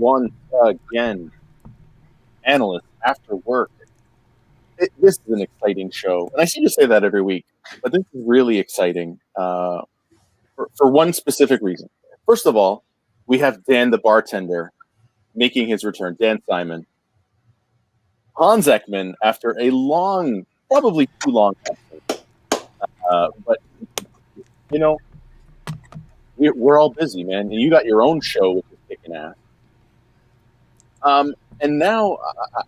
once again. Analysts After Work. This is an exciting show. And I seem to say that every week, but this is really exciting for one specific reason. First of all, we have Dan the bartender making his return, Dan Simon. Hans Ekman, after a long, probably too long absence. But, you know, we're all busy, man. And you got your own show, which is kicking ass. And now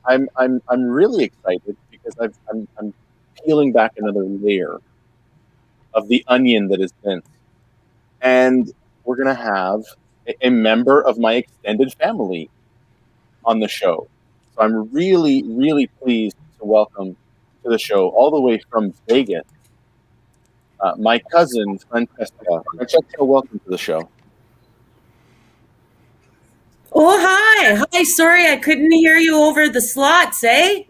I'm really excited because I'm peeling back another layer of the onion that is Vince, and we're gonna have a member of my extended family on the show. So I'm really, really pleased to welcome to the show all the way from Vegas, my cousin Francesca. Francesca, welcome to the show. Oh, hi. Hi, sorry, I couldn't hear you over the slots, eh?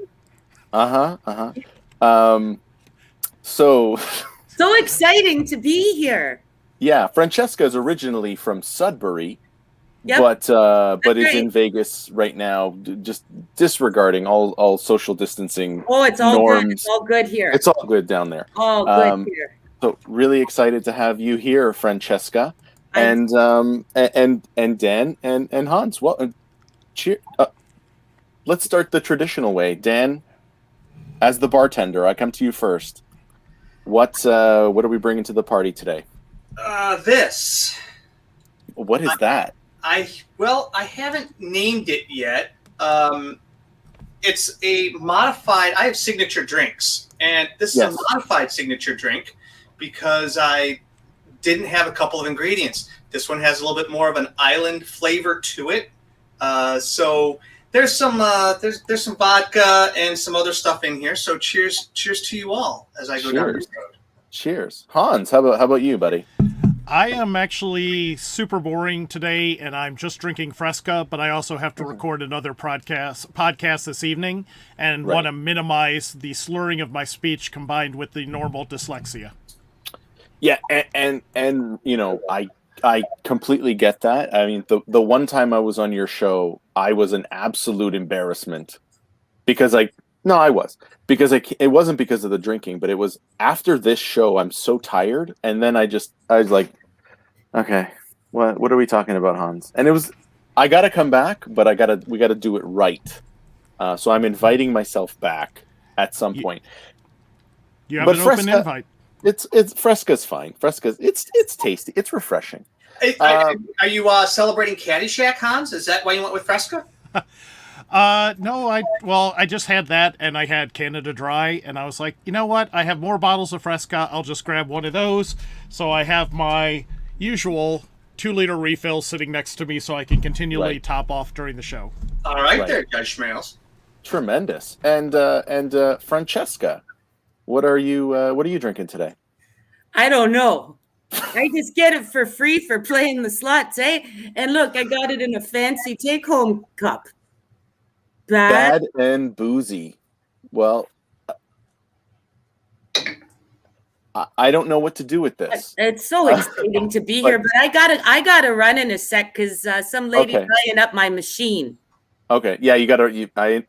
So exciting to be here. Yeah, Francesca is originally from Sudbury, Yep. but is in Vegas right now, just disregarding all social distancing it's all norms. good. It's all good here. It's all good down there. All good here. So really excited to have you here, Francesca. And Dan and Hans. Well, cheer. Let's start the traditional way. Dan, as the bartender, I come to you first. What are we bringing to the party today? This. What is that? I haven't named it yet. It's a modified. I have signature drinks, and this is a modified signature drink because I didn't have a couple of ingredients. This one has a little bit more of an island flavor to it. So there's some vodka and some other stuff in here. So cheers to you all as I go down this road. Cheers. Hans, how about you, buddy? I am actually super boring today, and I'm just drinking Fresca, but I also have to record another podcast this evening and want to minimize the slurring of my speech combined with the normal dyslexia. Yeah, and you know, I completely get that. I mean, the one time I was on your show, I was an absolute embarrassment because it wasn't because of the drinking, but it was after this show. I'm so tired, and then I was like, okay, what are we talking about, Hans? And I gotta come back, but we gotta do it right. So I'm inviting myself back at some point. You have an open invite. It's Fresca's fine. It's tasty. It's refreshing. Are you celebrating Caddyshack, Hans? Is that why you went with Fresca? No, I just had that, and I had Canada Dry, and I was like, you know what? I have more bottles of Fresca. I'll just grab one of those. So I have my usual 2-liter refill sitting next to me, so I can continually top off during the show. All right. There, Judge Schmales. Tremendous. And Francesca, what are you drinking today? I don't know. I just get it for free for playing the slots, eh? And look, I got it in a fancy take-home cup. Bad and boozy. Well, I don't know what to do with this. It's so exciting to be here, but I gotta run in a sec because some lady buying up my machine. Okay, yeah,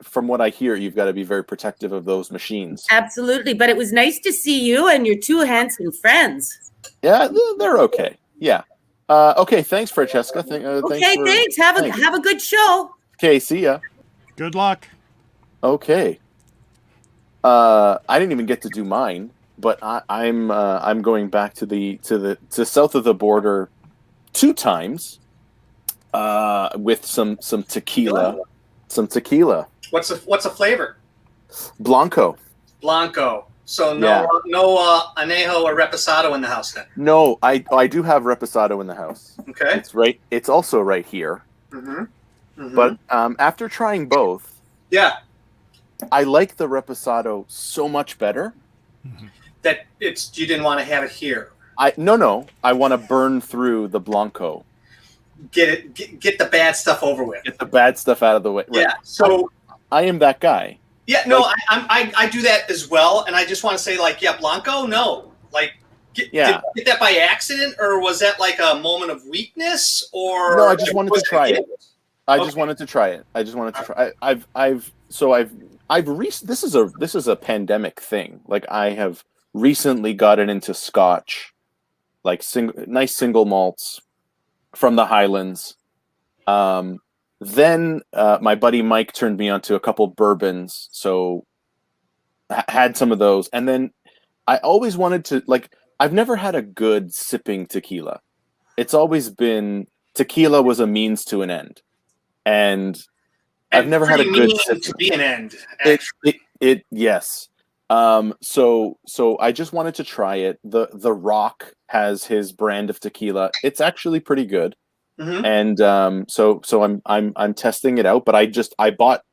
from what I hear, you've got to be very protective of those machines. Absolutely, but it was nice to see you and your two handsome friends. Yeah, they're okay. Yeah. Okay, thanks, Francesca. Thanks. Have a good show. Okay, see ya. Good luck. Okay. I didn't even get to do mine, but I'm going back to south of the border 2 times. With some tequila. Some tequila. What's a flavor? Blanco. So no anejo or reposado in the house then. No, I do have reposado in the house. Okay. It's also right here. Mm-hmm. Mm-hmm. But after trying both, I like the reposado so much better. That you didn't want to have it here. No. I want to burn through the Blanco. Get the bad stuff over with. Get the bad stuff out of the way. Yeah. Right. So I am that guy. Yeah. No, I do that as well, and I just want to say, Blanco. No, did you get that by accident, or was that like a moment of weakness, or no? I just wanted to try it. I just wanted to try it. I just wanted to try. This is a pandemic thing. Like I have recently gotten into Scotch, like nice single malts from the Highlands. Then my buddy Mike turned me onto a couple bourbons, so had some of those, and then I always wanted to like. I've never had a good sipping tequila. It's always been tequila was a means to an end, and I've never had a good sip to be an end. Yes. So I just wanted to try it. The Rock has his brand of tequila. It's actually pretty good. Mm-hmm. And so I'm testing it out, but I bought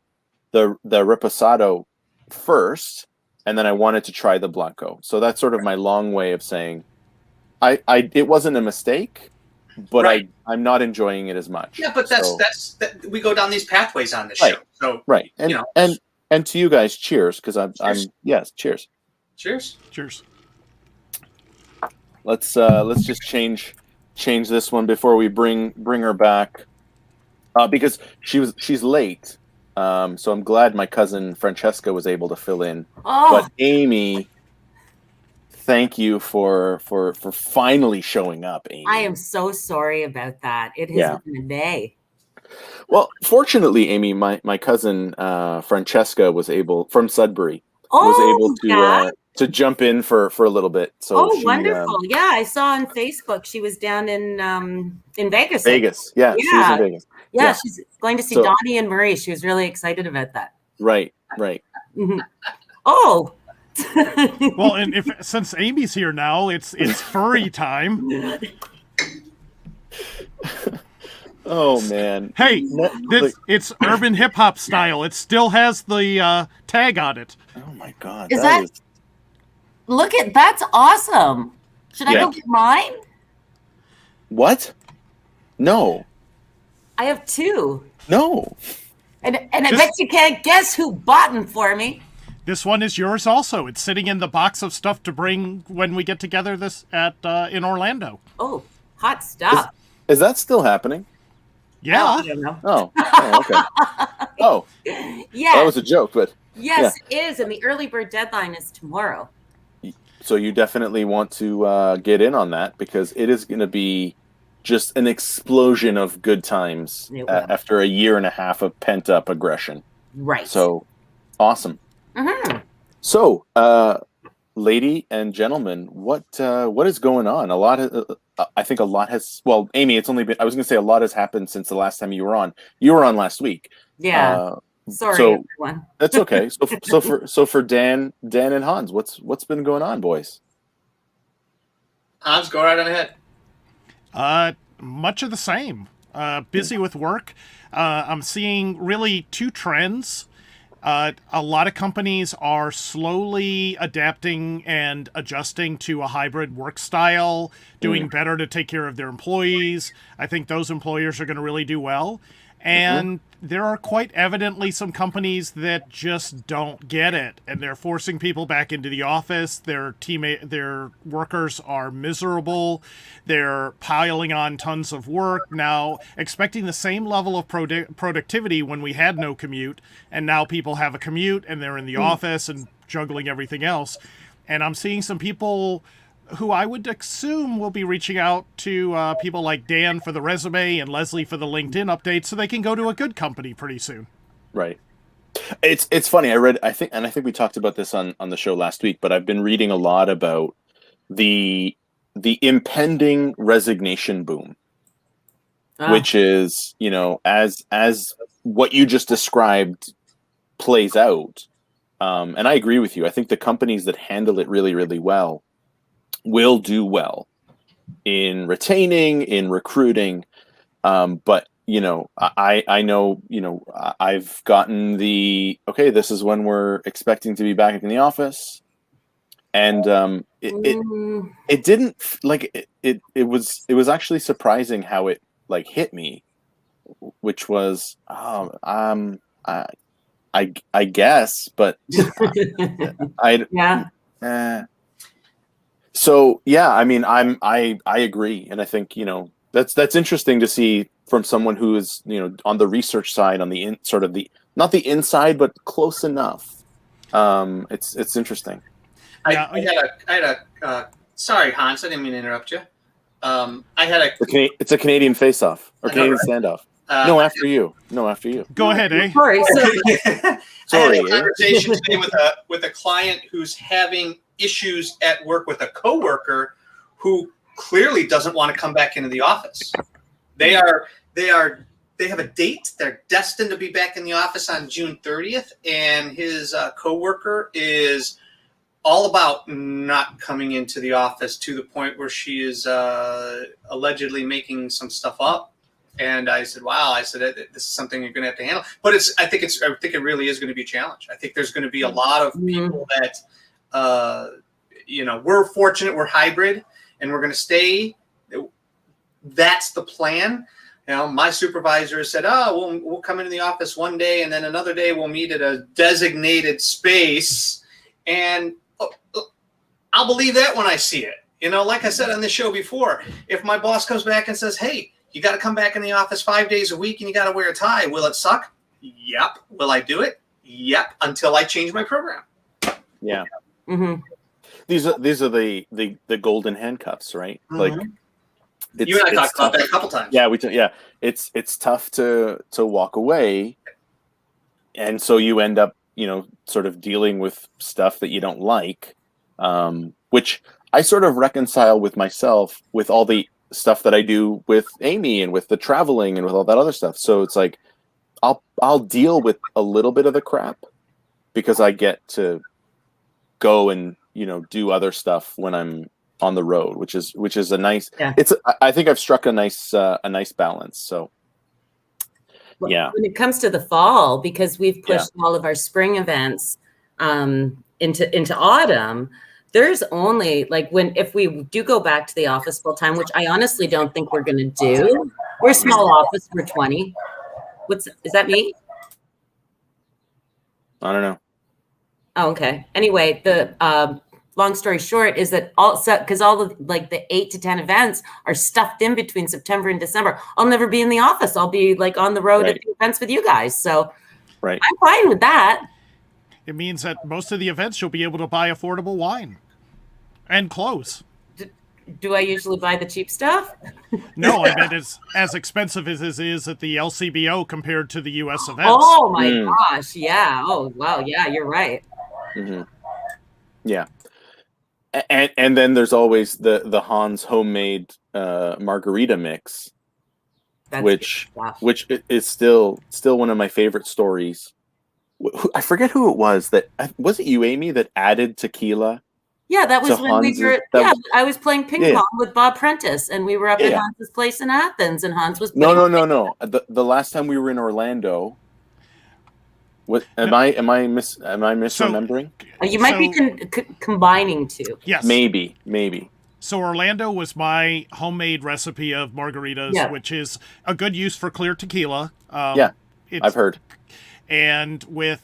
the Reposado first, and then I wanted to try the Blanco. So that's sort of my long way of saying it wasn't a mistake, but right. I'm not enjoying it as much. Yeah, but that's we go down these pathways on this right. show. So right. And and to you guys, cheers, because I'm yes, cheers. Cheers. Cheers. Let's just change this one before we bring her back, because she's late. So I'm glad my cousin Francesca was able to fill in. Oh. But Amy, thank you for finally showing up, Amy. I am so sorry about that. It has been a day. Well, fortunately, Amy, my cousin Francesca from Sudbury was able to jump in for a little bit. So wonderful! Yeah, I saw on Facebook she was down in Vegas. Vegas, yeah, she was in Vegas. Yeah, she's going to see Donnie and Marie. She was really excited about that. Right. Mm-hmm. Oh. Well, and since Amy's here now, it's furry time. Oh man! Hey, it's urban hip hop style. It still has the tag on it. Oh my god! Is that? That's awesome. Should I go get mine? What? No. I have two. No. And I bet you can't guess who bought them for me. This one is yours also. It's sitting in the box of stuff to bring when we get together in Orlando. Oh, hot stuff. Is that still happening? Yeah. I don't know. Oh, okay. Oh. Yeah. That was a joke, but yes, it is, and the early bird deadline is tomorrow. So you definitely want to get in on that, because it is going to be just an explosion of good times after a year and a half of pent up aggression. Right. So awesome. Mm-hmm. So, lady and gentlemen, what is going on? I think a lot has. Well, Amy, it's only been. I was going to say a lot has happened since the last time you were on. You were on last week. Yeah. Sorry, everyone. That's okay. So for Dan and Hans, what's been going on, boys? Hans, go right on ahead. Much of the same. Busy with work. I'm seeing really two trends. A lot of companies are slowly adapting and adjusting to a hybrid work style, doing better to take care of their employees. I think those employers are going to really do well. And there are quite evidently some companies that just don't get it, and they're forcing people back into the office. Their workers are miserable. They're piling on tons of work now, expecting the same level of productivity when we had no commute, and now people have a commute and they're in the office and juggling everything else. And I'm seeing some people who I would assume will be reaching out to people like Dan for the resume and Leslie for the LinkedIn updates, so they can go to a good company pretty soon. Right. It's funny. I think we talked about this on the show last week, but I've been reading a lot about the impending resignation boom, which is, as what you just described plays out. And I agree with you. I think the companies that handle it really, really well will do well in retaining, in recruiting. But, I know, I've gotten this is when we're expecting to be back in the office. And it didn't it was actually surprising how it hit me, which was, I guess, but So yeah, I mean, I agree, and I think That's interesting to see from someone who is, on the research side, on the sort of the not the inside, but close enough. It's interesting. Yeah. I had a sorry, Hans, I didn't mean to interrupt you. It's a Canadian face-off or Canadian standoff. No, after you. Go ahead, eh? Sorry. Sorry. I had a conversation today with a client who's having issues at work with a coworker who clearly doesn't want to come back into the office. They have a date. They're destined to be back in the office on June 30th, and his coworker is all about not coming into the office to the point where she is allegedly making some stuff up. And I said, "Wow!" I said, "This is something you're going to have to handle." But I think it really is going to be a challenge. I think there's going to be a lot of people that, we're fortunate, we're hybrid, and we're going to stay. That's the plan. My supervisor said, "Oh, we'll come into the office one day, and then another day we'll meet at a designated space." And I'll believe that when I see it. Like I said on this show before, if my boss comes back and says, "Hey, you got to come back in the office 5 days a week and you got to wear a tie," will it suck? Yep. Will I do it? Yep. Until I change my program. Yeah. Mm-hmm. These are the golden handcuffs, right? Mm-hmm. Like you and I talked about that a couple times. Yeah, it's tough to walk away, and so you end up sort of dealing with stuff that you don't like, which I sort of reconcile with myself with all the stuff that I do with Amy and with the traveling and with all that other stuff. So it's like I'll deal with a little bit of the crap because I get to go and do other stuff when I'm on the road, which is a nice. Yeah. I think I've struck a nice balance. So yeah. When it comes to the fall, because we've pushed all of our spring events into autumn, there's only if we do go back to the office full time, which I honestly don't think we're going to do. We're a small office. We're 20. Is that me? I don't know. Oh, okay. Anyway, the long story short is that because all of the 8 to 10 events are stuffed in between September and December. I'll never be in the office. I'll be on the road at the events with you guys. So I'm fine with that. It means that most of the events you'll be able to buy affordable wine and clothes. Do I usually buy the cheap stuff? No, I meant it's as expensive as it is at the LCBO compared to the U.S. events. Oh my gosh, yeah. Oh wow, yeah, you're right. Mm-hmm. Yeah, and then there's always the Hans homemade margarita mix, which is still one of my favorite stories. I forget who it was was it you, Amy, that added tequila? Yeah, that was when we were. I was playing ping pong with Bob Prentice, and we were up at Hans's place in Athens, and Hans was. No. The last time we were in Orlando. Am I misremembering? You might be combining two. Yes, maybe. So Orlando was my homemade recipe of margaritas, which is a good use for clear tequila. I've heard. And with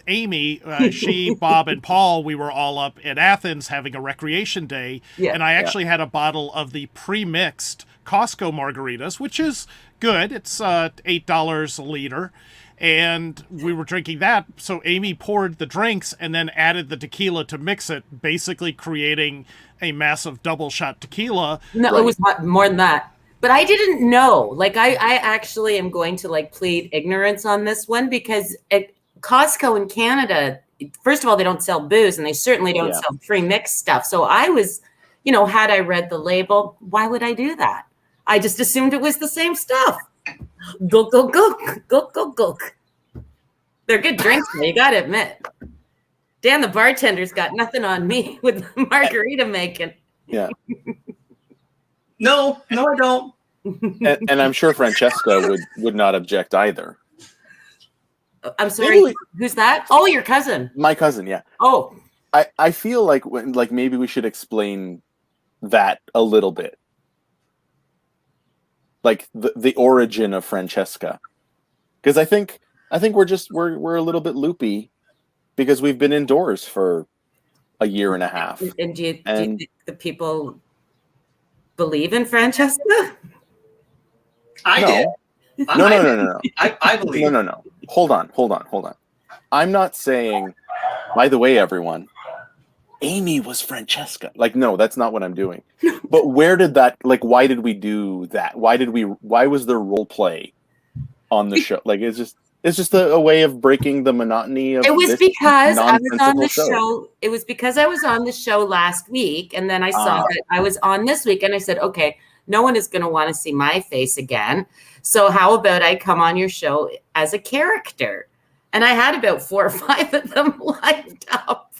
Amy, she, Bob, and Paul, we were all up in Athens having a recreation day, and I actually had a bottle of the pre-mixed Costco margaritas, which is good. It's $8 a liter, and we were drinking that. So Amy poured the drinks and then added the tequila to mix it, basically creating a massive double shot tequila. No, it was more than that. But I didn't know. I actually am going to plead ignorance on this one because at Costco in Canada, first of all, they don't sell booze and they certainly don't sell pre-mixed stuff. So I was, had I read the label, why would I do that? I just assumed it was the same stuff. Gulk, gulk, gulk, gulk, gulk, gulk. They're good drinks, though, you got to admit. Dan, the bartender's got nothing on me with margarita making. Yeah. No, I don't. and I'm sure Francesca would not object either. I'm sorry. Who's that? Oh, your cousin. My cousin, yeah. Oh. I feel like maybe we should explain that a little bit. The origin of Francesca. Because I think we're a little bit loopy because we've been indoors for a year and a half. And do you think the people believe in Francesca? I No. did. No. I believe. No. Hold on. I'm not saying, by the way, everyone, Amy was Francesca. Like, no, that's not what I'm doing. But where did that, like, why did we do that? Why was there role play on the show? Like, it's just a way of breaking the monotony of It was this because I was on the nonsensical show. It was because I was on the show last week, and then I saw that I was on this week, and I said, okay, no one is going to want to see my face again. So how about I come on your show as a character? And I had about 4 or 5 of them lined up.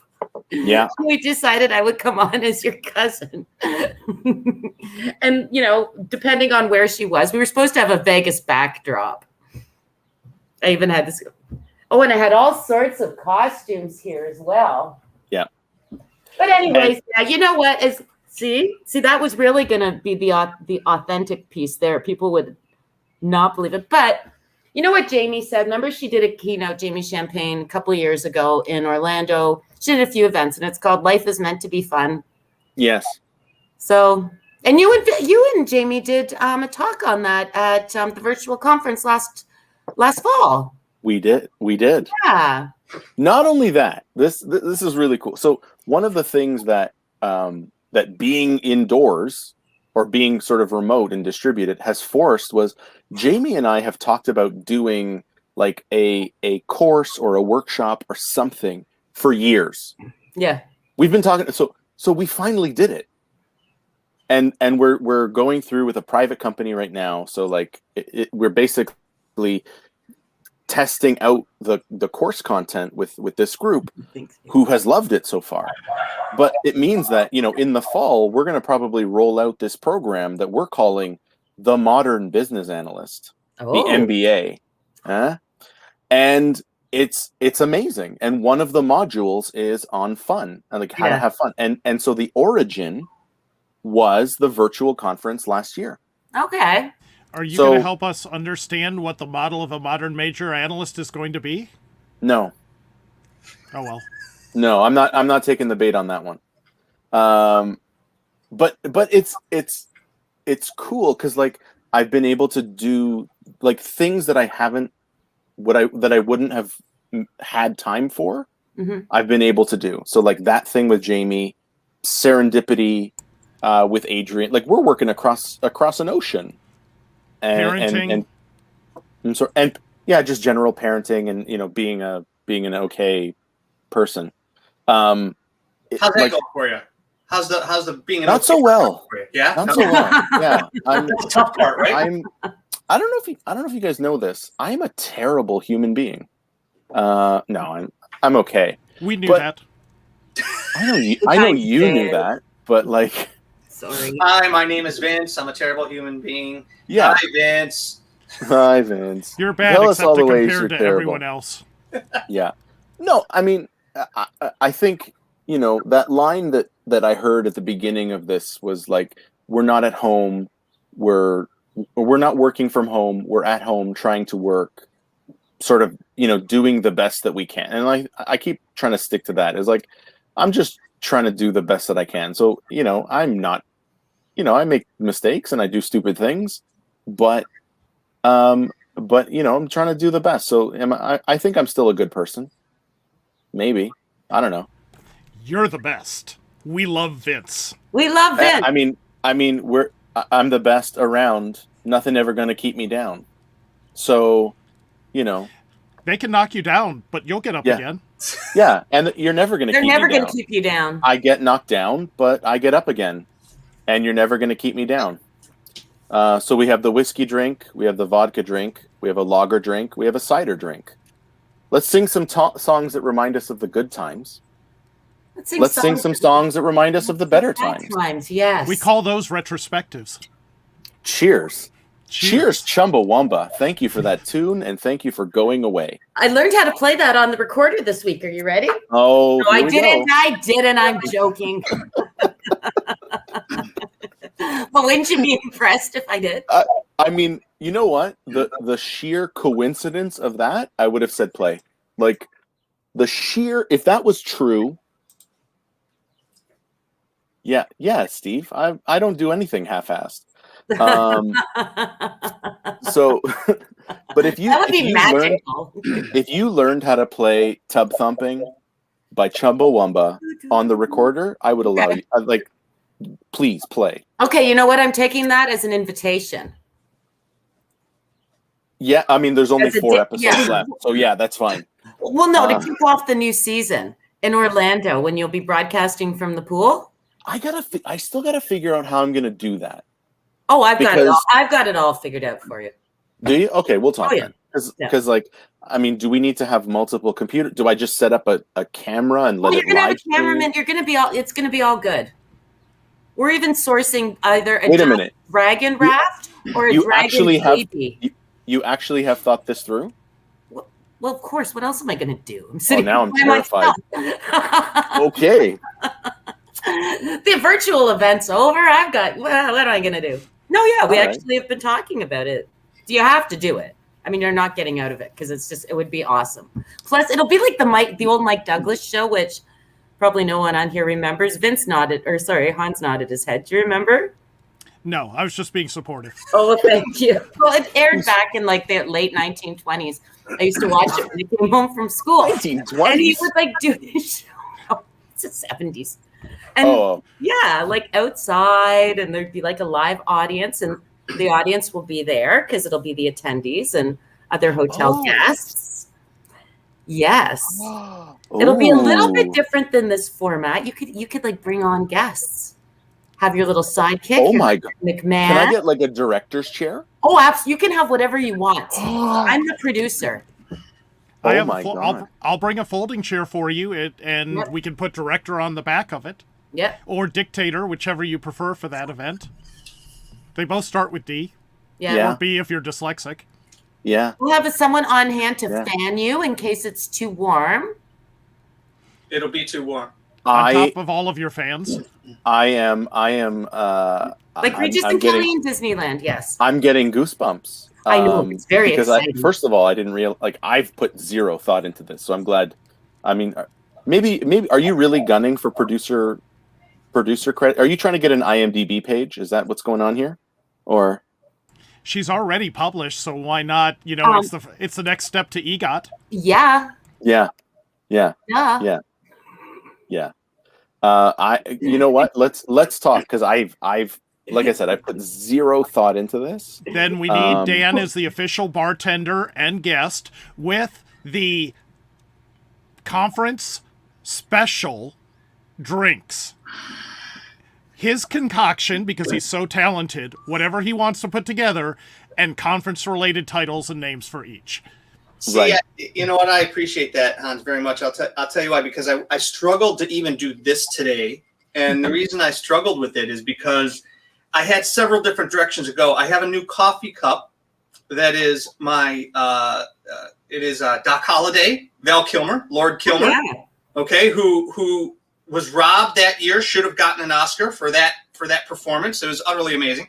Yeah. We decided I would come on as your cousin. And, depending on where she was, we were supposed to have a Vegas backdrop. I even had this. Oh, and I had all sorts of costumes here as well. Yeah. But anyways, you know what? See, that was really going to be the authentic piece there. People would not believe it. But you know what Jamie said? Remember she did a keynote, Jamie Champagne, a couple of years ago in Orlando. She did a few events, and it's called Life is Meant to be Fun. Yes. So, and you and Jamie did a talk on that at the virtual conference last fall. We did. Yeah. Not only that, this is really cool. So one of the things that that being indoors or being sort of remote and distributed has forced was Jamie and I have talked about doing like a course or a workshop or something for years. Yeah. We've been talking. So we finally did it. And we're going through with a private company right now. So like we're basically testing out the course content with this group who has loved it so far. But it means that, in the fall, we're going to probably roll out this program that we're calling the Modern Business Analyst, the MBA. And it's amazing. And one of the modules is on fun and like how to have fun. And so the origin was the virtual conference last year. Okay. Are you going to help us understand what the model of a modern major analyst is going to be? No. Oh, well. No, I'm not taking the bait on that one. But it's cool because like I've been able to do like things that I wouldn't have had time for. Mm-hmm. I've been able to do. So like that thing with Jamie, serendipity with Adrian, like we're working across an ocean. Parenting. And just general parenting and being an okay person. How's that going for you? How's the being an not so well? For you? Yeah, not so well. Yeah, that's the tough part, right? I don't know if you guys know this. I'm a terrible human being. No, I'm okay. We knew that. I know you knew that, but like. Sorry. Hi, my name is Vince. I'm a terrible human being. Yeah. Hi, Vince. Hi, Vince. You're bad except compared to everyone else. Yeah. No, I mean, I think, that line that I heard at the beginning of this was like, we're not at home. We're not working from home. We're at home trying to work, sort of, doing the best that we can. And I keep trying to stick to that. It's like, I'm just trying to do the best that I can. So, I'm not, I make mistakes and I do stupid things, but I'm trying to do the best. So I think I'm still a good person. Maybe. I don't know. You're the best. We love Vince. We love Vince. I mean, I'm the best around. Nothing ever going to keep me down. So, they can knock you down, but you'll get up again. Yeah, and you're never going to. They're never going to keep you down. I get knocked down, but I get up again, and you're never going to keep me down. So we have the whiskey drink, we have the vodka drink, we have a lager drink, we have a cider drink. Let's sing some songs that remind us of the good times. Let's sing some songs that remind us of the better times. Yes. We call those retrospectives. Cheers. Cheers, Chumbawamba. Thank you for that tune, and thank you for going away. I learned how to play that on the recorder this week. Are you ready? Oh, no, I didn't. I'm joking. But wouldn't you be impressed if I did? I mean, you know what? The sheer coincidence of that, I would have said play. Like, if that was true, Yeah, Steve. I don't do anything half-assed. Um, so, but if That would be magical. if you learned how to play Tub Thumping by Chumbawamba on the recorder, I would allow you. Like, please play. Okay, you know what? I'm taking that as an invitation. Yeah, I mean, there's only As a 4 episodes yeah. left, so yeah, that's fine. Well, no, to kick off the new season in Orlando when you'll be broadcasting from the pool. I still gotta figure out how I'm gonna do that. Oh, I've got it all figured out for you. Do you? Okay, we'll talk yeah. then. Because like, I mean, do we need to have multiple computers? Do I just set up a camera and let it you're gonna have live a cameraman. You're gonna be all. It's gonna be all good. We're even sourcing either a dragon raft or a dragon baby. You actually have thought this through? Well, of course. What else am I going to do? I'm sitting. Now I'm terrified. Okay. The virtual event's over. I've got. Well, what am I going to do? No, yeah, we actually have been talking about it. Do you have to do it? I mean, you're not getting out of it because it would be awesome. Plus, it'll be like the old Mike Douglas show, which probably no one on here remembers. Hans nodded his head. Do you remember? No, I was just being supportive. Oh, well, thank you. Well, it aired back in like the late 1920s. I used to watch it when I came home from school. 1920s? And he would like do his show. Oh, it's the 70s. And yeah, like outside, and there'd be like a live audience, and the audience will be there because it'll be the attendees and other hotel guests. Yes. It'll be a little bit different than this format. You could like bring on guests. Have your little sidekick. Oh my God. McMahon. Can I get like a director's chair? Oh, absolutely. You can have whatever you want. I'm the producer. I'll bring a folding chair for you, and we can put director on the back of it. Yep. Or dictator, whichever you prefer for that event. They both start with D. Yeah. Or B if you're dyslexic. Yeah. We'll have someone on hand to fan you in case it's too warm. It'll be too warm. On top of all of your fans. I am like Regis and Kelly in Disneyland, yes. I'm getting goosebumps. I know, it's very exciting. First of all, I didn't realize, like, I've put zero thought into this, so I'm glad. I mean, maybe are you really gunning for producer credit? Are you trying to get an IMDb page? Is that what's going on here? Or she's already published, so why not? You know, it's the next step to EGOT. Yeah. Yeah. You know what? Let's talk, because I've like I said, I put zero thought into this. Then we need Dan as the official bartender and guest with the conference special drinks. His concoction, because he's so talented, whatever he wants to put together, and conference-related titles and names for each. See, you know what? I appreciate that, Hans, very much. I'll tell you why. Because I struggled to even do this today, and the reason I struggled with it is because I had several different directions to go. I have a new coffee cup that is my it is Doc Holliday, Val Kilmer, Lord Kilmer. Okay, who was robbed that year, should have gotten an Oscar for that performance. It was utterly amazing.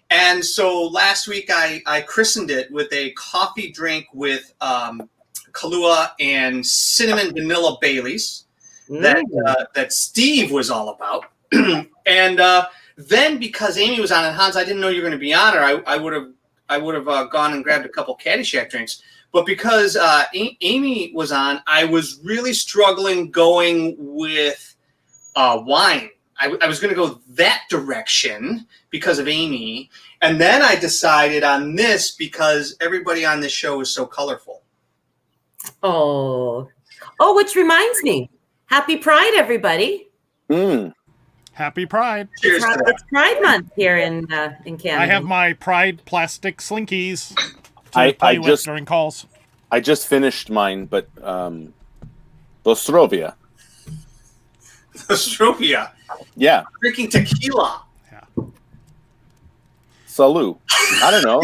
And so last week I christened it with a coffee drink with Kahlua and cinnamon vanilla Baileys that Steve was all about. And then because Amy was on, and Hans, I didn't know you were going to be on, or I would have gone and grabbed a couple Caddyshack drinks. But because Amy was on, I was really struggling going with wine. I was going to go that direction because of Amy. And then I decided on this because everybody on this show is so colorful. Oh, which reminds me. Happy Pride, everybody. Happy Pride. Cheers to that. It's Pride Month here in Canada. I have my Pride plastic slinkies to play with during calls. I just finished mine, but Vostrovia. Vostrovia. Yeah. Drinking tequila. Yeah. Salud. I don't know.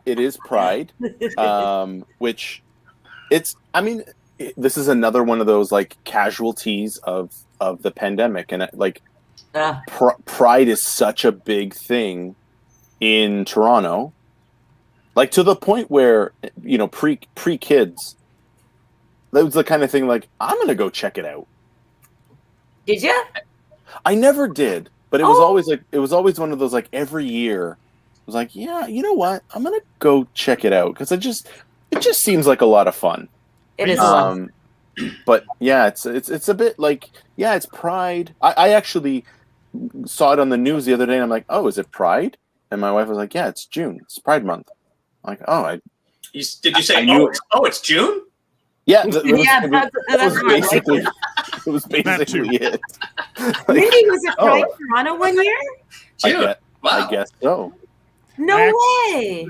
It is Pride, which it's. I mean, this is another one of those like casualties of the pandemic, and Pride is such a big thing in Toronto, like to the point where, you know, pre kids, that was the kind of thing like, I'm going to go check it out. Did you? I never did, but it was always one of those, like, every year I was like, yeah, you know what? I'm going to go check it out because it just seems like a lot of fun. It is a lot. But yeah, it's a bit like, yeah, it's Pride. I actually saw it on the news the other day and I'm like, oh, is it Pride? And my wife was like, yeah, it's June. It's Pride month. I'm like, oh, did you say, I knew, it's June? Yeah, That's it was basically it. Like, Mindy, was it Pride Toronto one year? June. I guess so. No way.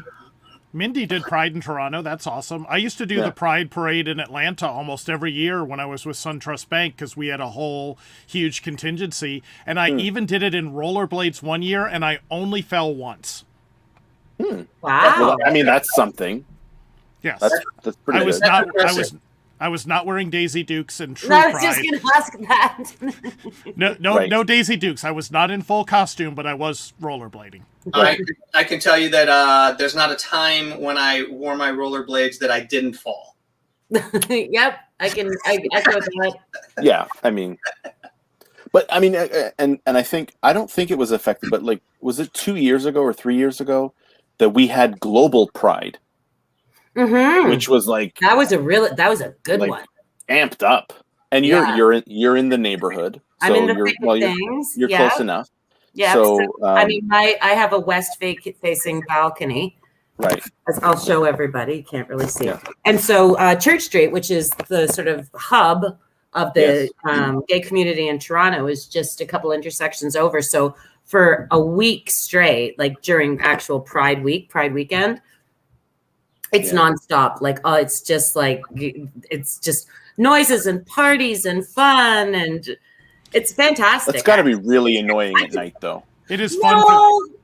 Mindy did Pride in Toronto. That's awesome. I used to do the Pride Parade in Atlanta almost every year when I was with SunTrust Bank because we had a whole huge contingency. And I even did it in rollerblades one year, and I only fell once. Wow. Well, I mean, that's something. Yes. That's pretty good. I was not wearing Daisy Dukes in true I was Pride. just going to ask that. No Daisy Dukes. I was not in full costume, but I was rollerblading. I can tell you that there's not a time when I wore my rollerblades that I didn't fall. Yep, I echo that. Yeah, I mean, but I mean, and I don't think it was affected, but like, was it 2 years ago or 3 years ago that we had Global Pride, which was like that was a good like, one, amped up, and you're in the neighborhood, so I'm in the you're close enough. Yeah, so I mean, I have a west-facing balcony. Right. I'll show everybody. You can't really see. Yeah. And so Church Street, which is the sort of hub of the gay community in Toronto, is just a couple intersections over. So for a week straight, like during actual Pride weekend, it's nonstop. Like, it's just noises and parties and fun, and it's fantastic. It's got to be really annoying at night, though. It is fun.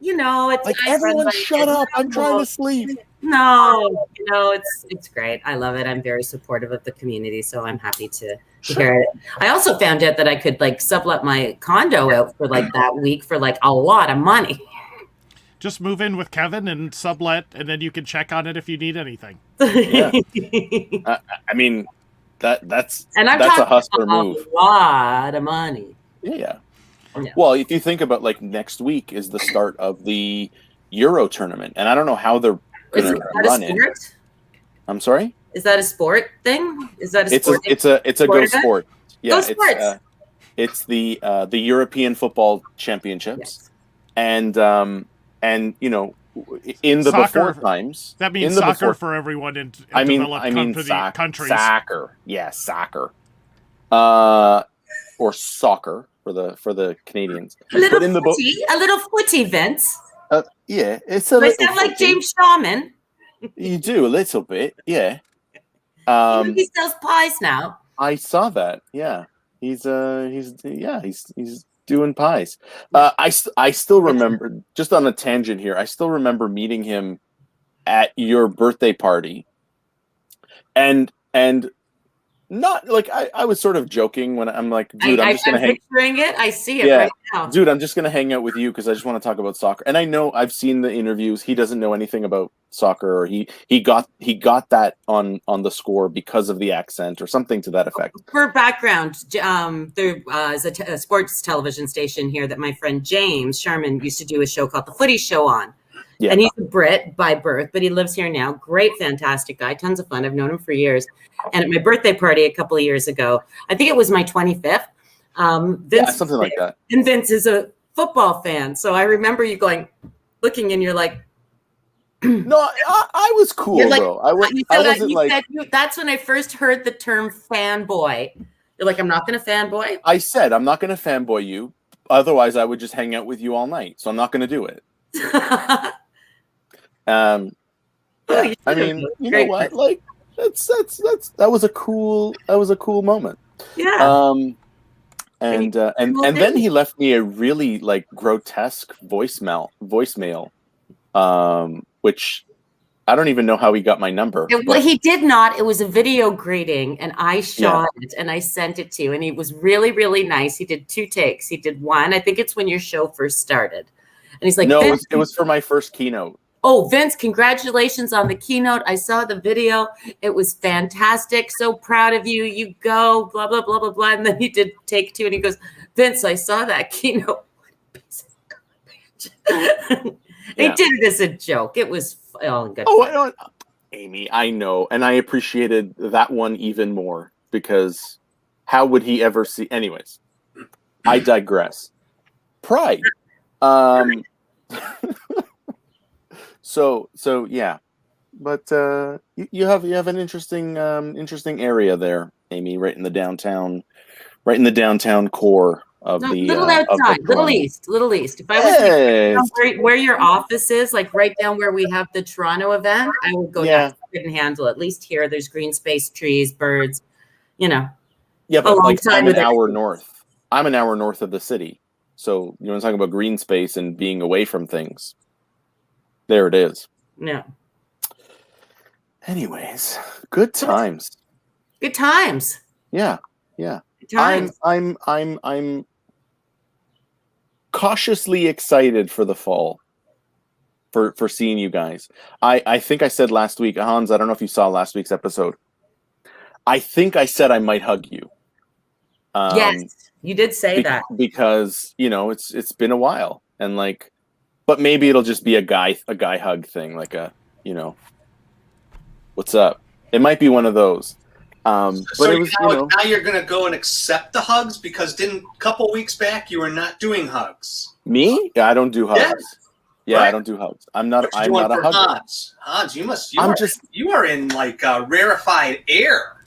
It's like, everyone shut up. I'm trying to sleep. No, it's great. I love it. I'm very supportive of the community, so I'm happy to hear it. I also found out that I could like sublet my condo out for like that week for like a lot of money. Just move in with Kevin and sublet, and then you can check on it if you need anything. Yeah. I mean, that's a hustler move. A lot of money. Yeah. Well, if you think about like next week is the start of the Euro tournament, and I don't know how they're going to run it. I'm sorry? Is that a sport thing? Is that a sport? It's a Go Sport. Yeah, Go Sports. It's the European Football Championships, and you know, in the soccer, before times. That means soccer for everyone in developed countries. Soccer. Yeah, soccer. Or soccer for the Canadians. A little footy, Vince. Yeah, it's I sound like James Shawman. You do a little bit, yeah. He sells pies now. I saw that. Yeah, he's doing pies. I still remember, just on a tangent here, I still remember meeting him at your birthday party, and not like I was sort of joking when I'm like, dude, I'm just gonna hang. Picturing it. I see it right now. Dude, I'm just gonna hang out with you because I just want to talk about soccer. And I know I've seen the interviews. He doesn't know anything about soccer, or he got that on the score because of the accent or something to that effect. For background, there is a sports television station here that my friend James Sharman used to do a show called The Footy Show on. Yeah. And he's a Brit by birth, but he lives here now. Great, fantastic guy. Tons of fun. I've known him for years. And at my birthday party a couple of years ago, I think it was my 25th. Vince, something like that. And Vince is a football fan. So I remember you looking, and you're like, no, I was cool, though. That's when I first heard the term fanboy. You're like, I'm not going to fanboy. I said, I'm not going to fanboy you. Otherwise, I would just hang out with you all night. So I'm not going to do it. I mean, you know what? Like, that was a cool moment. Yeah. And then he left me a really like grotesque voicemail, which I don't even know how he got my number. Well, he did not. It was a video greeting, and I shot it and I sent it to you, and he was really, really nice. He did 2 takes. He did one. I think it's when your show first started. And he's like, no, it was for my first keynote. Oh, Vince, congratulations on the keynote. I saw the video. It was fantastic. So proud of you. You go, blah, blah, blah, blah, blah. And then he did take 2 and he goes, Vince, I saw that keynote. He did it as a joke. It was all in good fun. Amy, I know. And I appreciated that one even more because how would he ever see? Anyways, I digress. Pride. So yeah, but you have an interesting area there, Amy, right in the downtown core of the little outside, little east. If I was where your office is, like right down where we have the Toronto event, I would go down. I couldn't handle it. At least here, there's green space, trees, birds. Yeah, but like I'm an hour north. I'm an hour north of the city, so you want to talk about green space and being away from things. There it is. Yeah. Anyways, good times. Good times. Yeah. Good times. I'm cautiously excited for the fall. For seeing you guys. I think I said last week, Hans, I don't know if you saw last week's episode. I think I said I might hug you. Yes, you did say that. Because, it's been a while. And like, but maybe it'll just be a guy hug thing, like what's up? It might be one of those. But so it was, now you're going to go and accept the hugs because a couple weeks back you were not doing hugs. Me? Yeah, I don't do hugs. Yes. Yeah, right? I don't do hugs. I'm not a hugger. Hans, you are in like rarefied air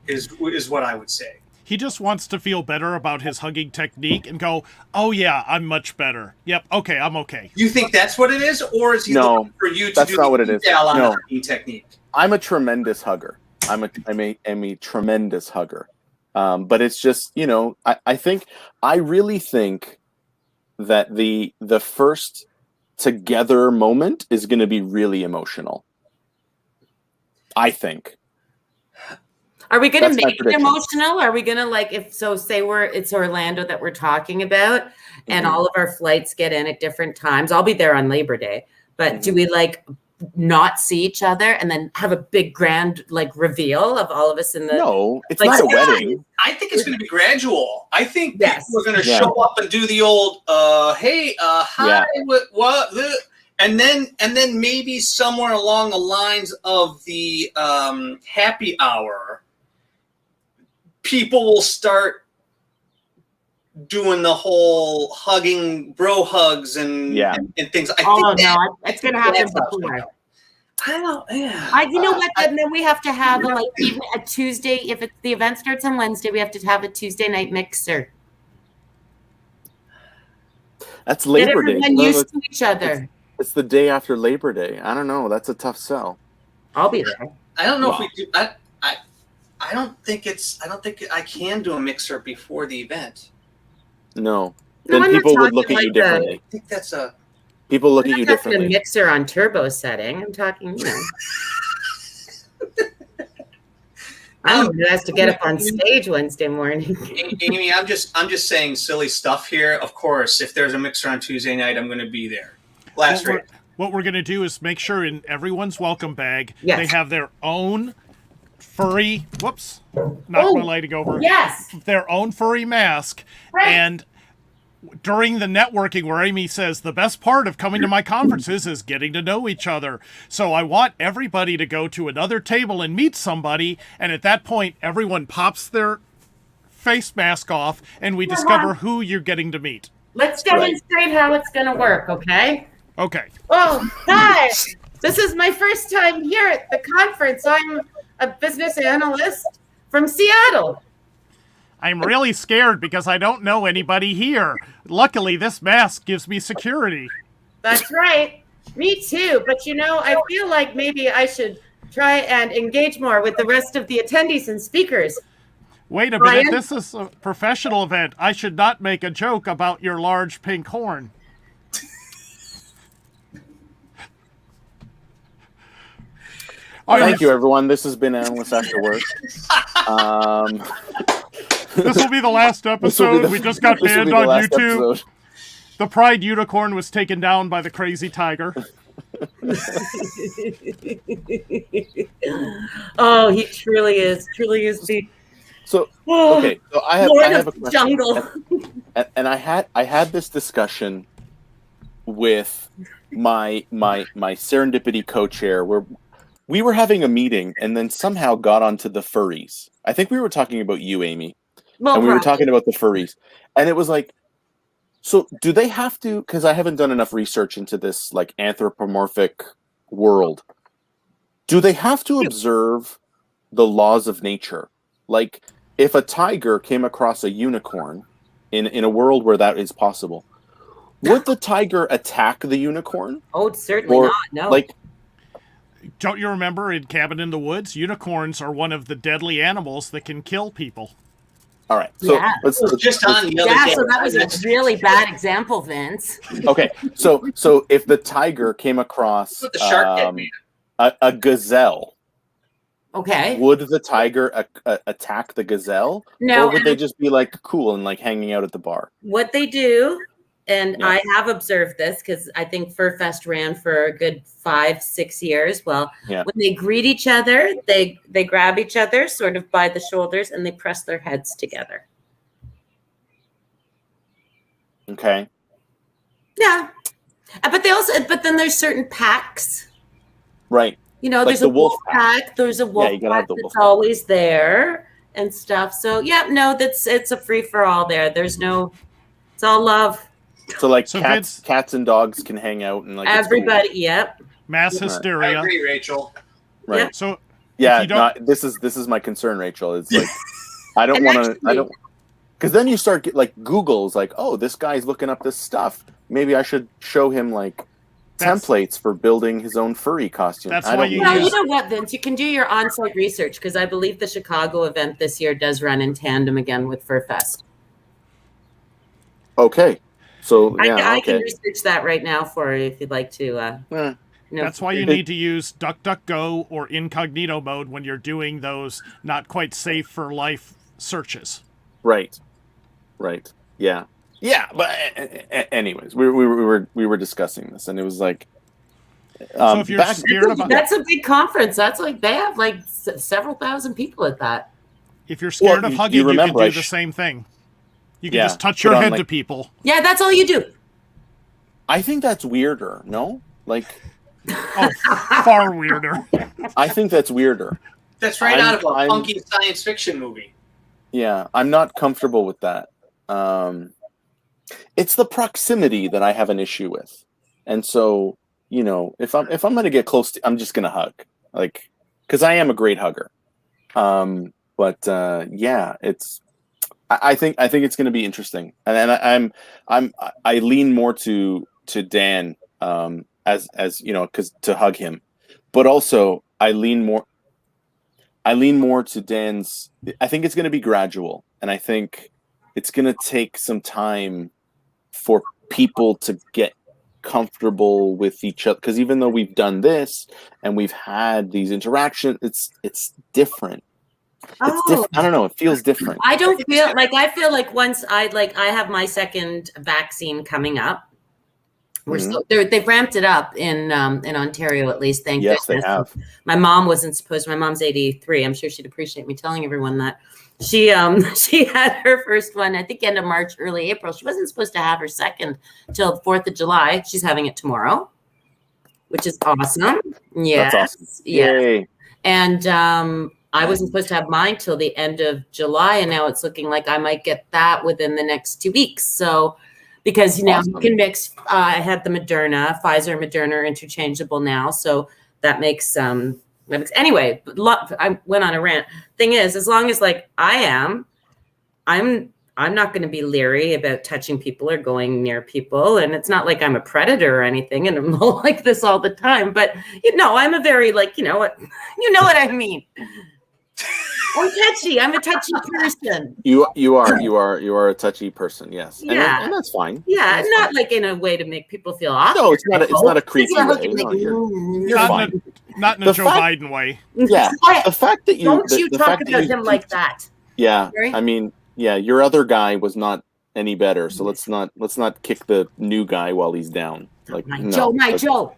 is what I would say. He just wants to feel better about his hugging technique and go, oh, yeah, I'm much better. Yep, okay, I'm okay. You think that's what it is? Or is he looking for you to that's do not what it is. On the hugging technique? I'm a tremendous hugger. I'm a tremendous hugger. But it's just, I really think that the first together moment is going to be really emotional. I think. Are we going to make it emotional? Are we going to say it's Orlando that we're talking about and all of our flights get in at different times? I'll be there on Labor Day, but do we not see each other and then have a big grand reveal of all of us in the... No, it's not a wedding. I think it's going to be gradual. I think people are going to show up and do the old, hey, hi, what? And then maybe somewhere along the lines of the happy hour, people will start doing the whole hugging, bro hugs and things. It's going to happen before. I don't. Yeah. You know what? And then we have to have a Tuesday. If the event starts on Wednesday, we have to have a Tuesday night mixer. That's Labor Day. Get used to each other. It's the day after Labor Day. I don't know. That's a tough sell. I'll be there. I don't know if we do. I don't think I can do a mixer before the event. No. Then people would look at you differently. I think that's people look at you differently. A mixer on turbo setting. I'm talking, I don't know, has to get up on stage Wednesday morning. Amy, I'm just saying silly stuff here. Of course, if there's a mixer on Tuesday night, I'm going to be there. What we're going to do is make sure in everyone's welcome bag they have their own furry, my lighting over. Yes. Their own furry mask. Right. And during the networking where Amy says the best part of coming to my conferences is getting to know each other. So I want everybody to go to another table and meet somebody. And at that point, everyone pops their face mask off and we discover who you're getting to meet. Let's demonstrate how it's going to work, okay? Okay. Oh, hi. This is my first time here at the conference. I'm a business analyst from Seattle. I'm really scared because I don't know anybody here. Luckily, this mask gives me security. That's right. Me too. But I feel like maybe I should try and engage more with the rest of the attendees and speakers. Wait a minute. This is a professional event. I should not make a joke about your large pink horn. Thank you, everyone. This has been Analysts After Work. This will be the last episode. We just got banned on YouTube. Episode. The Pride Unicorn was taken down by the Crazy Tiger. Oh, he truly is the So okay, so I have Lord a of the question. jungle. And I had this discussion with my serendipity co-chair where we were having a meeting and then somehow got onto the furries. I think we were talking about you, Amy, Well, and we were right. talking about the furries, and it was like, so do they have to? Because I haven't done enough research into this like anthropomorphic world. Do they have to observe the laws of nature? Like, if a tiger came across a unicorn in a world where that is possible, would the tiger attack the unicorn? Oh, certainly Or, not. No. like, Don't you remember in Cabin in the Woods, unicorns are one of the deadly animals that can kill people? all right. So Yeah. let's Just on the other Yeah, day. so that was a really bad example, Vince. okay. So if the tiger came across What the shark head man. a gazelle, Okay. would the tiger attack the gazelle, No, or would they just be like cool and like hanging out at the bar? what they do, and Yeah. I have observed this because I think Fur Fest ran for a good 5-6 years. Well, Yeah. when they greet each other, they grab each other sort of by the shoulders and they press their heads together. Okay. Yeah. But then there's certain packs. Right. You know, Like there's the a wolf wolf pack. There's a wolf you gotta have pack the that's wolf pack. always there and stuff. So yeah, no, it's a free for all there. There's no, it's all love. So like So cats and dogs can hang out and like it's cool. Everybody, yep. Mass I hysteria. agree, Rachel. Right. Yep. So Yeah, if you don't, this is my concern, Rachel. It's like I don't want to. I don't because then you start get like Google's like, oh, this guy's looking up this stuff. Maybe I should show him like templates for building his own furry costume. That's I why don't you need Well, that. you know what, Vince? You can do your on-site research because I believe the Chicago event this year does run in tandem again with Fur Fest. Okay, so I yeah, can okay. research that right now for you if you'd like to. Eh, that's why you need to use DuckDuckGo or incognito mode when you're doing those not quite safe for life searches. right, yeah. But anyways, we were discussing this, and it was like, So if you're scared about, That's a big conference. That's like they have like several thousand people at that. if you're scared Well, of you hugging, you can remember I do the same thing. You can Yeah, just touch put your on, head like- to people. Yeah, that's all you do. I think that's weirder. No, like Oh, far weirder. I think that's weirder. That's right I'm- out of a I'm- funky science fiction movie. Yeah, I'm not comfortable with that. It's the proximity that I have an issue with, and so you know, if I'm going to get close to, I'm just going to hug, like, because I am a great hugger. But yeah, it's. I think it's going to be interesting, and I lean more to Dan as you know, because to hug him, but also I lean more to Dan's. I think it's going to be gradual, and I think it's going to take some time for people to get comfortable with each other. Because even though we've done this and we've had these interactions, it's different. It's different. I don't know. It feels different. I feel like once I have my second vaccine coming up. They've ramped it up in Ontario, at least. Thank Yes, goodness. they have. My mom wasn't supposed. My mom's 83. I'm sure she'd appreciate me telling everyone that. She had her first one, I think, end of March, early April. She wasn't supposed to have her second till 4th of July. She's having it tomorrow, which is awesome. Yeah, That's awesome. Yeah, Yay. and I wasn't supposed to have mine till the end of July, and now it's looking like I might get that within the next 2 weeks. So. Because now you can mix. I had the Pfizer and Moderna are interchangeable now, so that makes anyway. I went on a rant. Thing is, as long as like I'm not going to be leery about touching people or going near people, and it's not like I'm a predator or anything, and I'm like this all the time. But I'm a very you know what I mean. I'm touchy. I'm a touchy person. You are a touchy person. Yes. Yeah. And that's fine. Yeah, that's not fine. like in a way to make people feel awkward. No, it's not a creepy way. No, you're Not fine. Not in a Joe Biden way. Yeah. The fact that you Don't you the talk fact that about you- him like that. Yeah. Right? I mean, yeah, your other guy was not any better, so let's not kick the new guy while he's down. Like, My no, Joe, my but- Joe.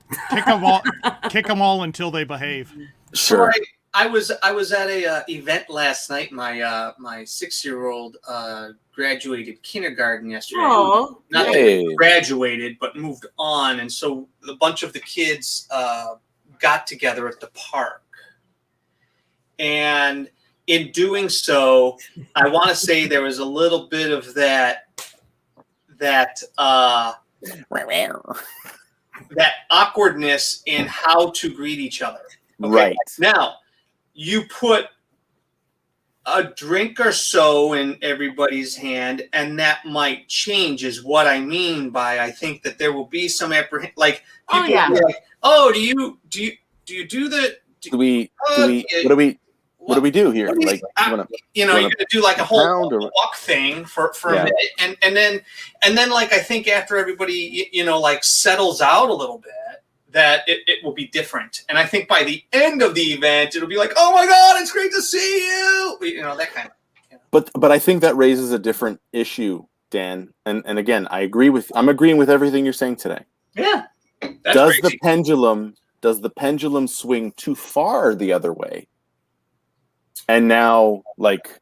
Kick them all until they behave. Sure. So I was at a event last night. My 6-year-old graduated kindergarten yesterday. Oh, Not that Hey. he graduated, but moved on, and so a bunch of the kids got together at the park. And in doing so, I want to say there was a little bit of that awkwardness in how to greet each other. Okay? Right. Now, you put a drink or so in everybody's hand, and that might change, is what I mean by I think that there will be some apprehension. Like people will be like, "Oh, do you do the? What do we do here? Like, you're gonna do like a whole walk thing for Yeah. a minute, and then like I think after everybody like settles out a little bit, that it will be different. And I think by the end of the event, it'll be like, oh my God, it's great to see you. That kind of. But I think that raises a different issue, Dan. And again, I'm agreeing with everything you're saying today. Yeah. Does the pendulum swing too far the other way? And now, like,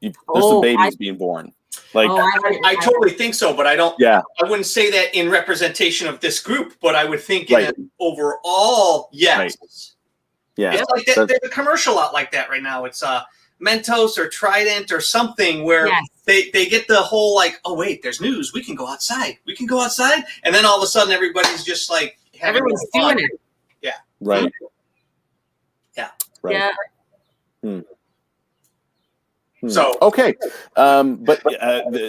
there's some babies being born. Like, I totally think so, but I don't. Yeah. I wouldn't say that in representation of this group, but I would think in an overall, yes. Right. Yeah. It's like there's a commercial out like that right now. It's Mentos or Trident or something where they get the whole like, oh wait, there's news. We can go outside. And then all of a sudden, everybody's just like, everyone's doing it. Yeah. Right. Yeah. Right. Yeah. So okay, but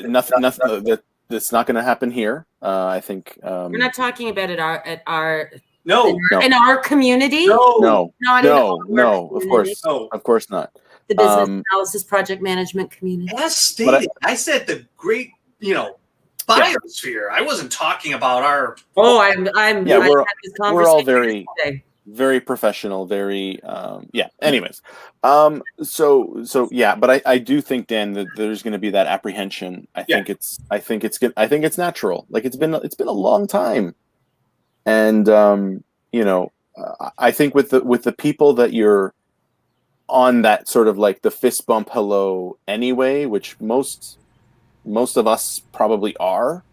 nothing. That's not going to happen here. I think we're not talking about it at our in our community. No. Of Of course not. The business analysis project management community. As stated, I said the great biosphere. I wasn't talking about our. Oh, I'm. Yeah, we're all very. Very professional, very anyways, so yeah, but I do think, Dan, that there's going to be that apprehension. I think it's natural. Like it's been a long time, and I think with the people that you're on that sort of like the fist bump hello anyway, which most of us probably are,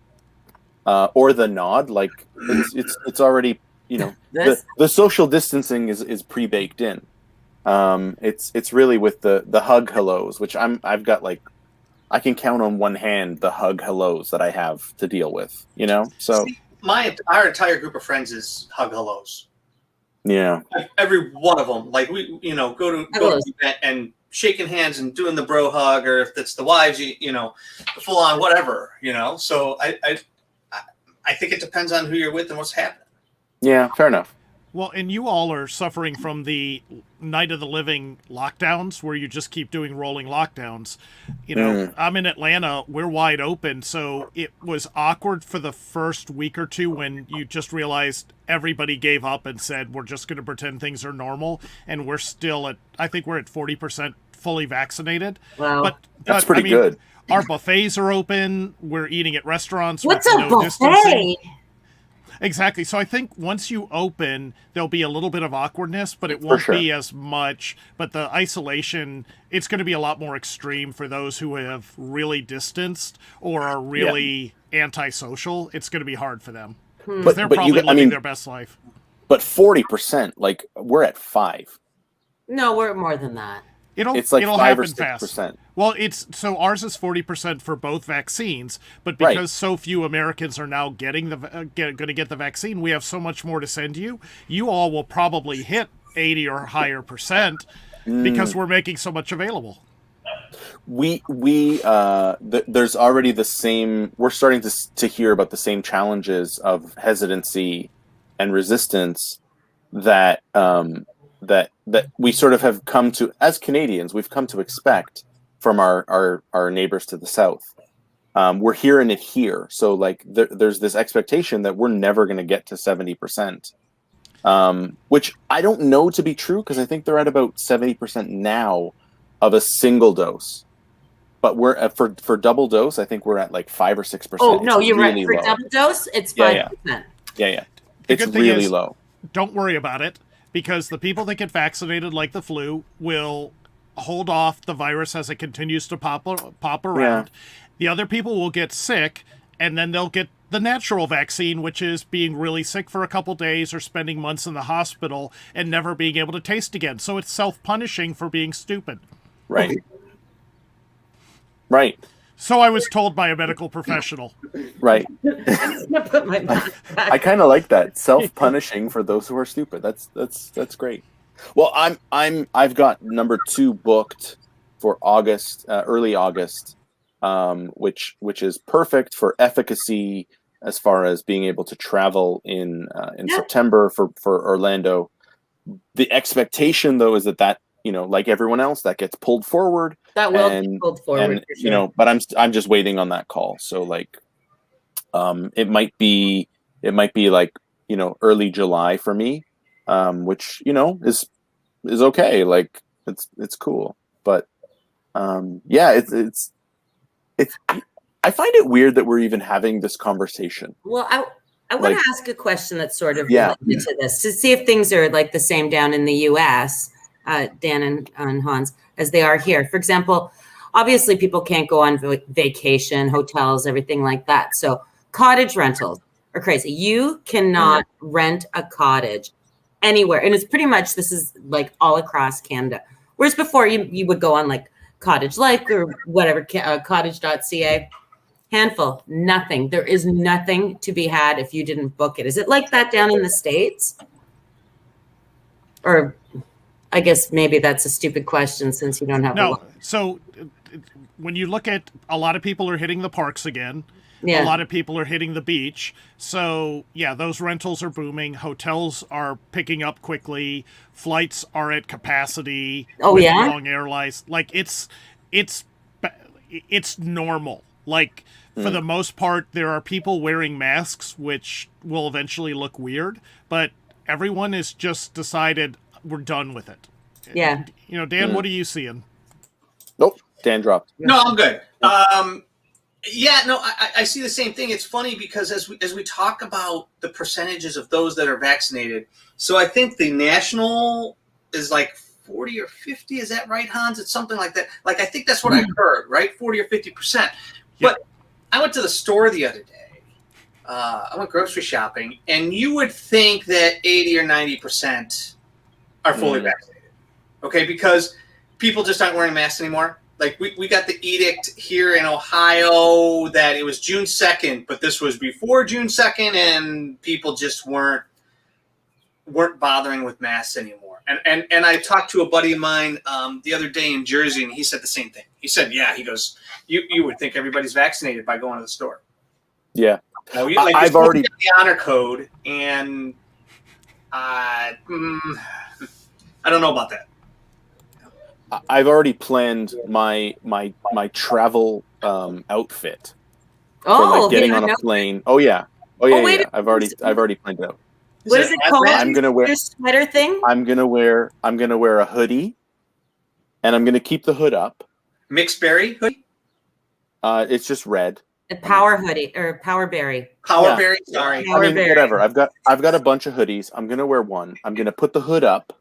or the nod, like it's already. The social distancing is pre-baked in. It's really with the hug hellos, which I've got like I can count on one hand the hug hellos that I have to deal with. So our entire group of friends is hug hellos. Yeah, every one of them. Like we go to the event and shaking hands and doing the bro hug, or if it's the wives, the full on whatever. So I think it depends on who you're with and what's happening. Yeah, fair enough. Well, and you all are suffering from the Night of the Living lockdowns where you just keep doing rolling lockdowns. I'm in Atlanta, we're wide open, so it was awkward for the first week or two when you just realized everybody gave up and said, we're just going to pretend things are normal, and we're still I think we're at 40% fully vaccinated. Wow. But that's pretty good. Our buffets are open, we're eating at restaurants. What's with a buffet? Distancing. Exactly. So I think once you open, there'll be a little bit of awkwardness, but it won't be as much. But the isolation, it's going to be a lot more extreme for those who have really distanced or are really antisocial. It's going to be hard for them. But they're probably living their best life. But 40%, like we're at 5. No, we're more than that. It's like it'll 5 or happen 6%. fast. Well, ours is 40% for both vaccines, but because so few Americans are now getting going to get the vaccine, we have so much more to send you. You all will probably hit 80 or higher percent because we're making so much available. There's already the same. We're starting to hear about the same challenges of hesitancy and resistance that we sort of have come to, as Canadians, we've come to expect from our neighbors to the south. We're hearing it here. So like there's this expectation that we're never going to get to 70%, which I don't know to be true because I think they're at about 70% now of a single dose. but we're for double dose. I think we're at like 5 or 6%. Oh no, you're right. For low. double dose, it's 5%. Yeah. The It's good thing really is, low. Don't worry about it, because the people that get vaccinated, like the flu, will hold off the virus as it continues to pop around. The other people will get sick, and then they'll get the natural vaccine, which is being really sick for a couple days or spending months in the hospital and never being able to taste again. So it's self-punishing for being stupid. Right. Right. So I was told by a medical professional. Right. Put my back. I kind of like that, self-punishing for those who are stupid. That's great. Well, I've got number 2 booked for August, early August, which is perfect for efficacy as far as being able to travel in September for Orlando. The expectation, though, is that like everyone else, that gets pulled forward. That will be pulled forward, for sure. But I'm just waiting on that call. So like, it might be like early July for me, which is okay. Like it's cool, but it's I find it weird that we're even having this conversation. Well, I want to ask a question that's sort of Yeah. related to this, to see if things are like the same down in the U.S., Dan and Hans, as they are here. For example, obviously people can't go on vacation, hotels, everything like that. So cottage rentals are crazy. You cannot rent a cottage anywhere. And it's pretty much, this is like all across Canada. Whereas before you would go on like Cottage Life or whatever, cottage.ca. Handful, nothing. There is nothing to be had if you didn't book it. Is it like that down in the States? Or I guess maybe that's a stupid question since you don't have No. So when you look at, a lot of people are hitting the parks again. Yeah. A lot of people are hitting the beach. So, yeah, those rentals are booming. Hotels are picking up quickly. Flights are at capacity. Oh, with yeah? long airlines. Like, it's normal. Like, for the most part, there are people wearing masks, which will eventually look weird. But everyone has just decided we're done with it. Yeah. Dan, what are you seeing? Nope. Dan dropped. No, I'm good. I see the same thing. It's funny because as we talk about the percentages of those that are vaccinated, so I think the national is like 40 or 50. Is that right, Hans? It's something like that. Like, I think that's what I heard, right? 40 or 50%. But I went to the store the other day. I went grocery shopping, and you would think that 80 or 90% are fully vaccinated. Okay, because people just aren't wearing masks anymore. Like, we got the edict here in Ohio that it was June 2nd, but this was before June 2nd, and people just weren't bothering with masks anymore. And I talked to a buddy of mine the other day in Jersey, and he said the same thing. He said, he goes, you would think everybody's vaccinated by going to the store. Yeah. No, I've already got the honor code, and I don't know about that. I've already planned my travel outfit for like getting on a plane. Oh yeah. I've already planned it out. What is it called? I'm gonna wear your sweater thing. I'm gonna wear a hoodie, and I'm gonna keep the hood up. Mixed berry hoodie. It's just red. A power hoodie or power berry. Power berry. Sorry. Power berry. Whatever. I've got a bunch of hoodies. I'm gonna wear one. I'm gonna put the hood up.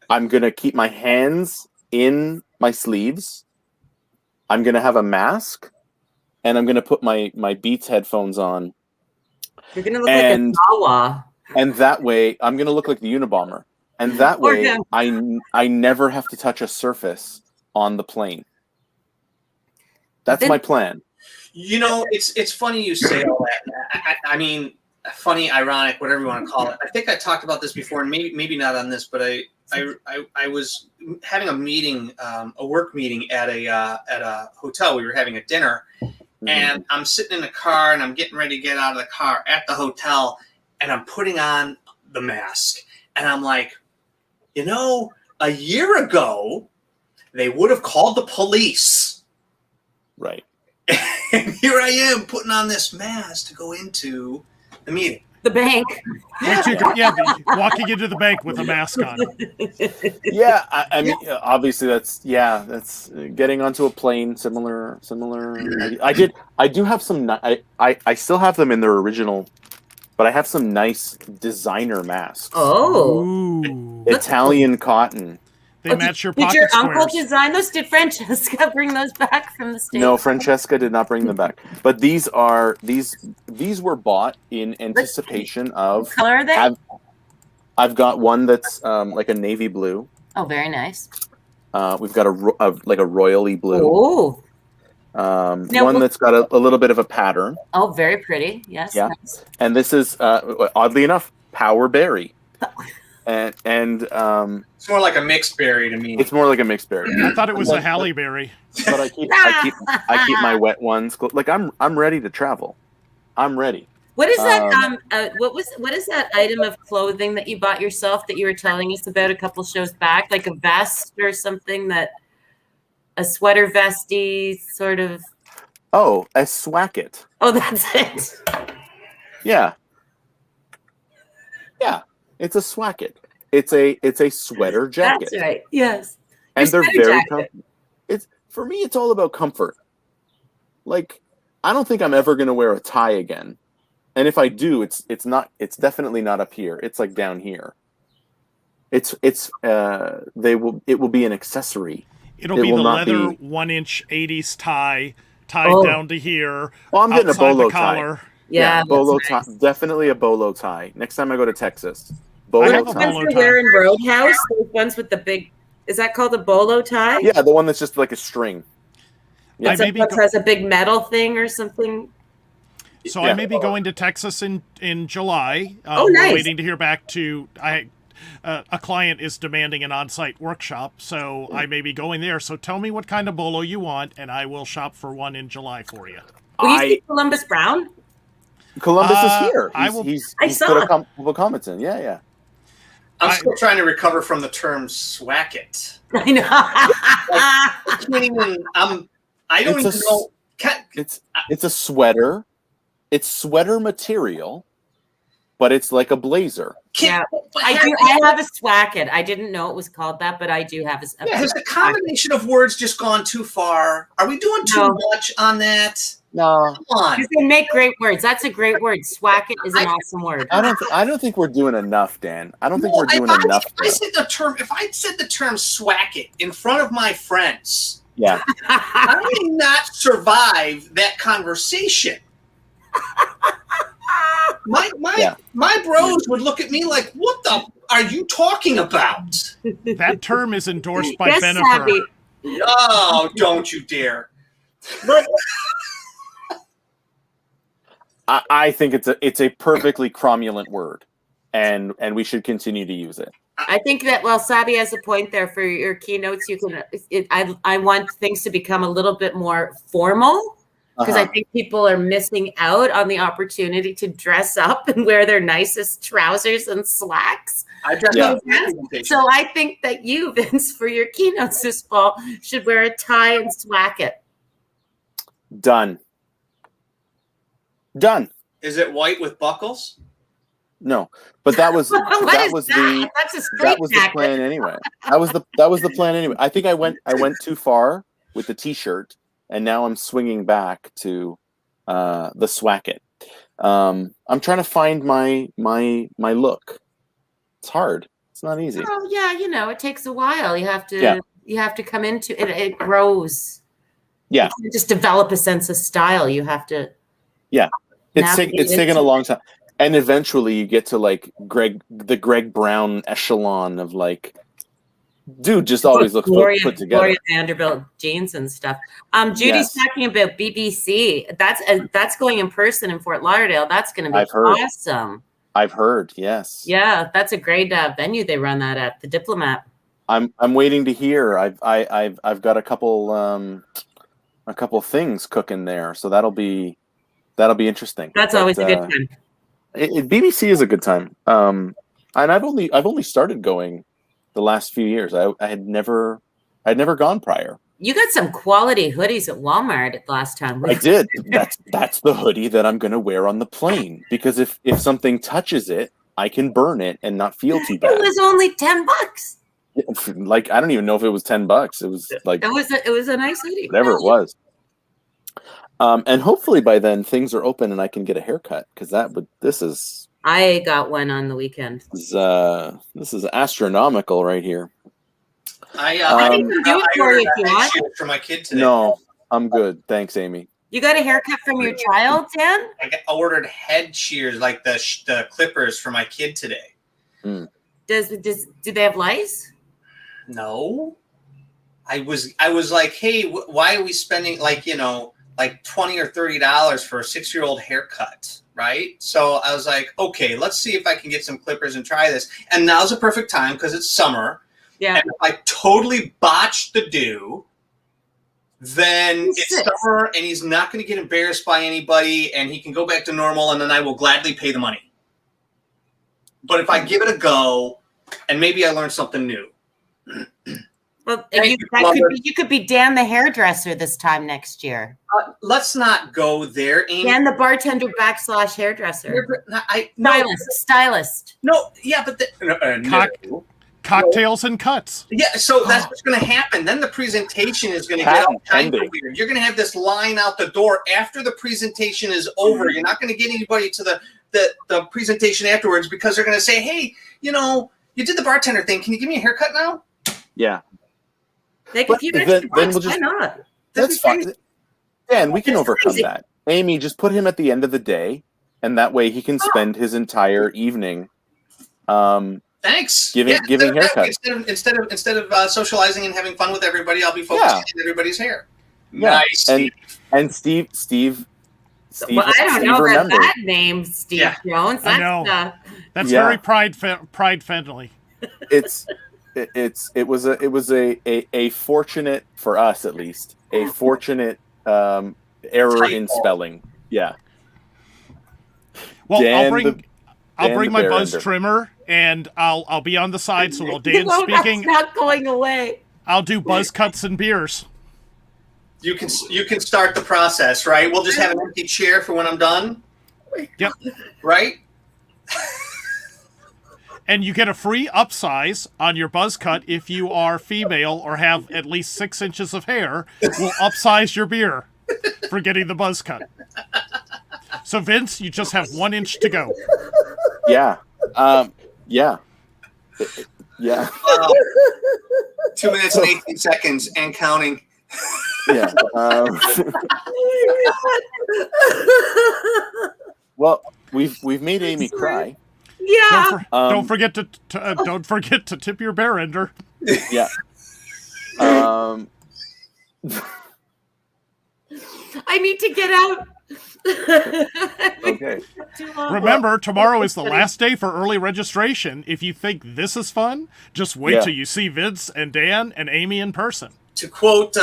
I'm gonna keep my hands in my sleeves. I'm gonna have a mask, and I'm gonna put my Beats headphones on. You're gonna look like a Jawa. And that way, I'm gonna look like the Unabomber. And that way, I never have to touch a surface on the plane. That's my plan. It's funny you say all that. I mean, funny, ironic, whatever you want to call it. I think I talked about this before, and maybe not on this, but I was having a meeting, a work meeting at a hotel. We were having a dinner, and I'm sitting in the car, and I'm getting ready to get out of the car at the hotel, and I'm putting on the mask, and I'm like, a year ago, they would have called the police. Right. And here I am putting on this mask to go into the meeting. The bank. Walking into the bank with a mask on. Yeah, I mean, obviously that's getting onto a plane. Similar. I do have some. I still have them in their original, but I have some nice designer masks. Oh, Ooh. Italian cotton. They match your pocket Did your squares. uncle design those? Did Francesca bring those back from the States? No, Francesca did not bring them back. But these were bought in anticipation of. What color are they? I've got one that's like a navy blue. Oh, very nice. We've got a royally blue. Oh. One that's got a little bit of a pattern. Oh, very pretty. Yes. Yeah. Nice. And this is oddly enough Power Berry. And It's more like a mixed berry to me. it's more like a mixed berry. I thought it was a Halle Berry. But I keep my wet ones. Like I'm ready to travel. I'm ready. What is that? What is that item of clothing that you bought yourself that you were telling us about a couple shows back? Like a vest or something a sweater vesty sort of. Oh, a swacket. Oh, that's it. Yeah. Yeah. It's a swacket. It's a sweater jacket. That's right. Yes. And they're very jacket. comfortable. For me, it's all about comfort. Like, I don't think I'm ever going to wear a tie again. And if I do, it's definitely not up here. It's like down here. It will be an accessory. It'll be the leather 1-inch 80s tie tied down to here. Well, I'm getting a bolo collar. tie. Yeah, bolo nice. tie. Definitely a bolo tie. Next time I go to Texas, I bolo have a tie. bolo Ones tie. you wear in Roadhouse, those ones with the big. Is that called a bolo tie? Yeah, the one that's just like a string. Yeah. It's like has a big metal thing or something. So I may be going to Texas in July. Oh, nice. We're waiting to hear back a client is demanding an on-site workshop, so I may be going there. So tell me what kind of bolo you want, and I will shop for one in July for you. Will you see Columbus Brown? Columbus is here. I will- He's I put saw a couple comments in. Yeah. I'm still trying to recover from the term swacket. I know. I can't even. I don't even know. It's a sweater. It's sweater material, but it's like a blazer. Yeah. I have a swacket. I didn't know it was called that, but I do have a Has the combination of words just gone too far? Are we doing too much on that? No, Come on. Because they make great words. That's a great word. Swacket is an awesome word. I don't think we're doing enough, Dan. I don't think we're doing enough. If I said the term swacket in front of my friends, Yeah. I may not survive that conversation. My bros would look at me like, "What the are you talking about?" That term is endorsed by Yes, Bennifer. Abby. Oh, don't you dare! I think it's a perfectly cromulent word, and we should continue to use it. I think that Sabi has a point there for your keynotes. You can. I want things to become a little bit more formal because I think people are missing out on the opportunity to dress up and wear their nicest trousers and slacks. So I think that you, Vince, for your keynotes this fall, should wear a tie and swacket. Done. Is it white with buckles? No, but that was That's a straight the plan anyway. That was the plan anyway. I think I went too far with the t-shirt, and now I'm swinging back to the swacket. I'm trying to find my look. It's hard. It's not easy. Oh yeah, it takes a while. You have to come into it. It grows. Yeah. You can't just develop a sense of style. You have to. Yeah. It's taken a long time. And eventually you get to like the Greg Brown echelon of like, dude just always looks put together. Gloria Vanderbilt jeans and stuff. Judy's talking about BBC. That's going in person in Fort Lauderdale. That's going to be awesome. I've heard, yes. Yeah, that's a great venue they run that at, the Diplomat. I'm waiting to hear. I've got a couple things cooking there, so that'll be interesting. That's always a good time. BBC is a good time. And I've only started going the last few years. I had never gone prior. You got some quality hoodies at Walmart last time. I did. That's the hoodie that I'm going to wear on the plane, because if something touches it, I can burn it and not feel too bad. It was only $10. Like, I don't even know if it was $10. It was like it was a nice hoodie. whatever it was. And hopefully by then things are open and I can get a haircut, because I got one on the weekend. This is astronomical right here. I can do it for you if you want. For my kid today. No, I'm good. Thanks, Amy. You got a haircut from your child, Dan? I ordered head shears, like the clippers, for my kid today. Mm. Do they have lice? No. I was like, hey, why are we spending like $20 or $30 for a 6-year-old haircut, right? So I was like, okay, let's see if I can get some clippers and try this. And now's a perfect time because it's summer. Yeah. And if I totally botched the do, then it's summer and he's not going to get embarrassed by anybody and he can go back to normal, and then I will gladly pay the money. But if I give it a go and maybe I learn something new. Well, you could be Dan the hairdresser this time next year. Let's not go there, Amy. Dan the bartender / hairdresser. Stylist. No, yeah, but no. Cocktails and cuts. Yeah, so that's what's going to happen. Then the presentation is going to get all kinds of weird. You're going to have this line out the door after the presentation is over. You're not going to get anybody to the presentation afterwards because they're going to say, hey, you did the bartender thing. Can you give me a haircut now? Yeah. Like, if you then we'll why not? That's fine. Dan, we can overcome that. Amy, just put him at the end of the day, and that way he can spend his entire evening Thanks. Giving haircuts. Instead of socializing and having fun with everybody, I'll be focusing on everybody's hair. Yeah. Nice. And Steve. Well, I don't know about that name, Steve Jones. I know. That's very pride-friendly. It was a fortunate, for us at least, a fortunate error in spelling. Yeah. Well, I'll bring my buzz trimmer, and I'll be on the side. So while Dan's speaking, that's not going away. I'll do buzz cuts and beers. You can start the process, right? We'll just have an empty chair for when I'm done. Yep. Right. And you get a free upsize on your buzz cut if you are female or have at least 6 inches of hair. We'll upsize your beer for getting the buzz cut. So Vince, you just have 1 inch to go. Yeah. Yeah. Yeah. 2 minutes and 18 seconds and counting. Yeah. Well, we've made Amy cry. Yeah. Don't forget to tip your bartender. Yeah. I need to get out. Okay. Remember, tomorrow is the last day for early registration. If you think this is fun, just wait till you see Vince and Dan and Amy in person. To quote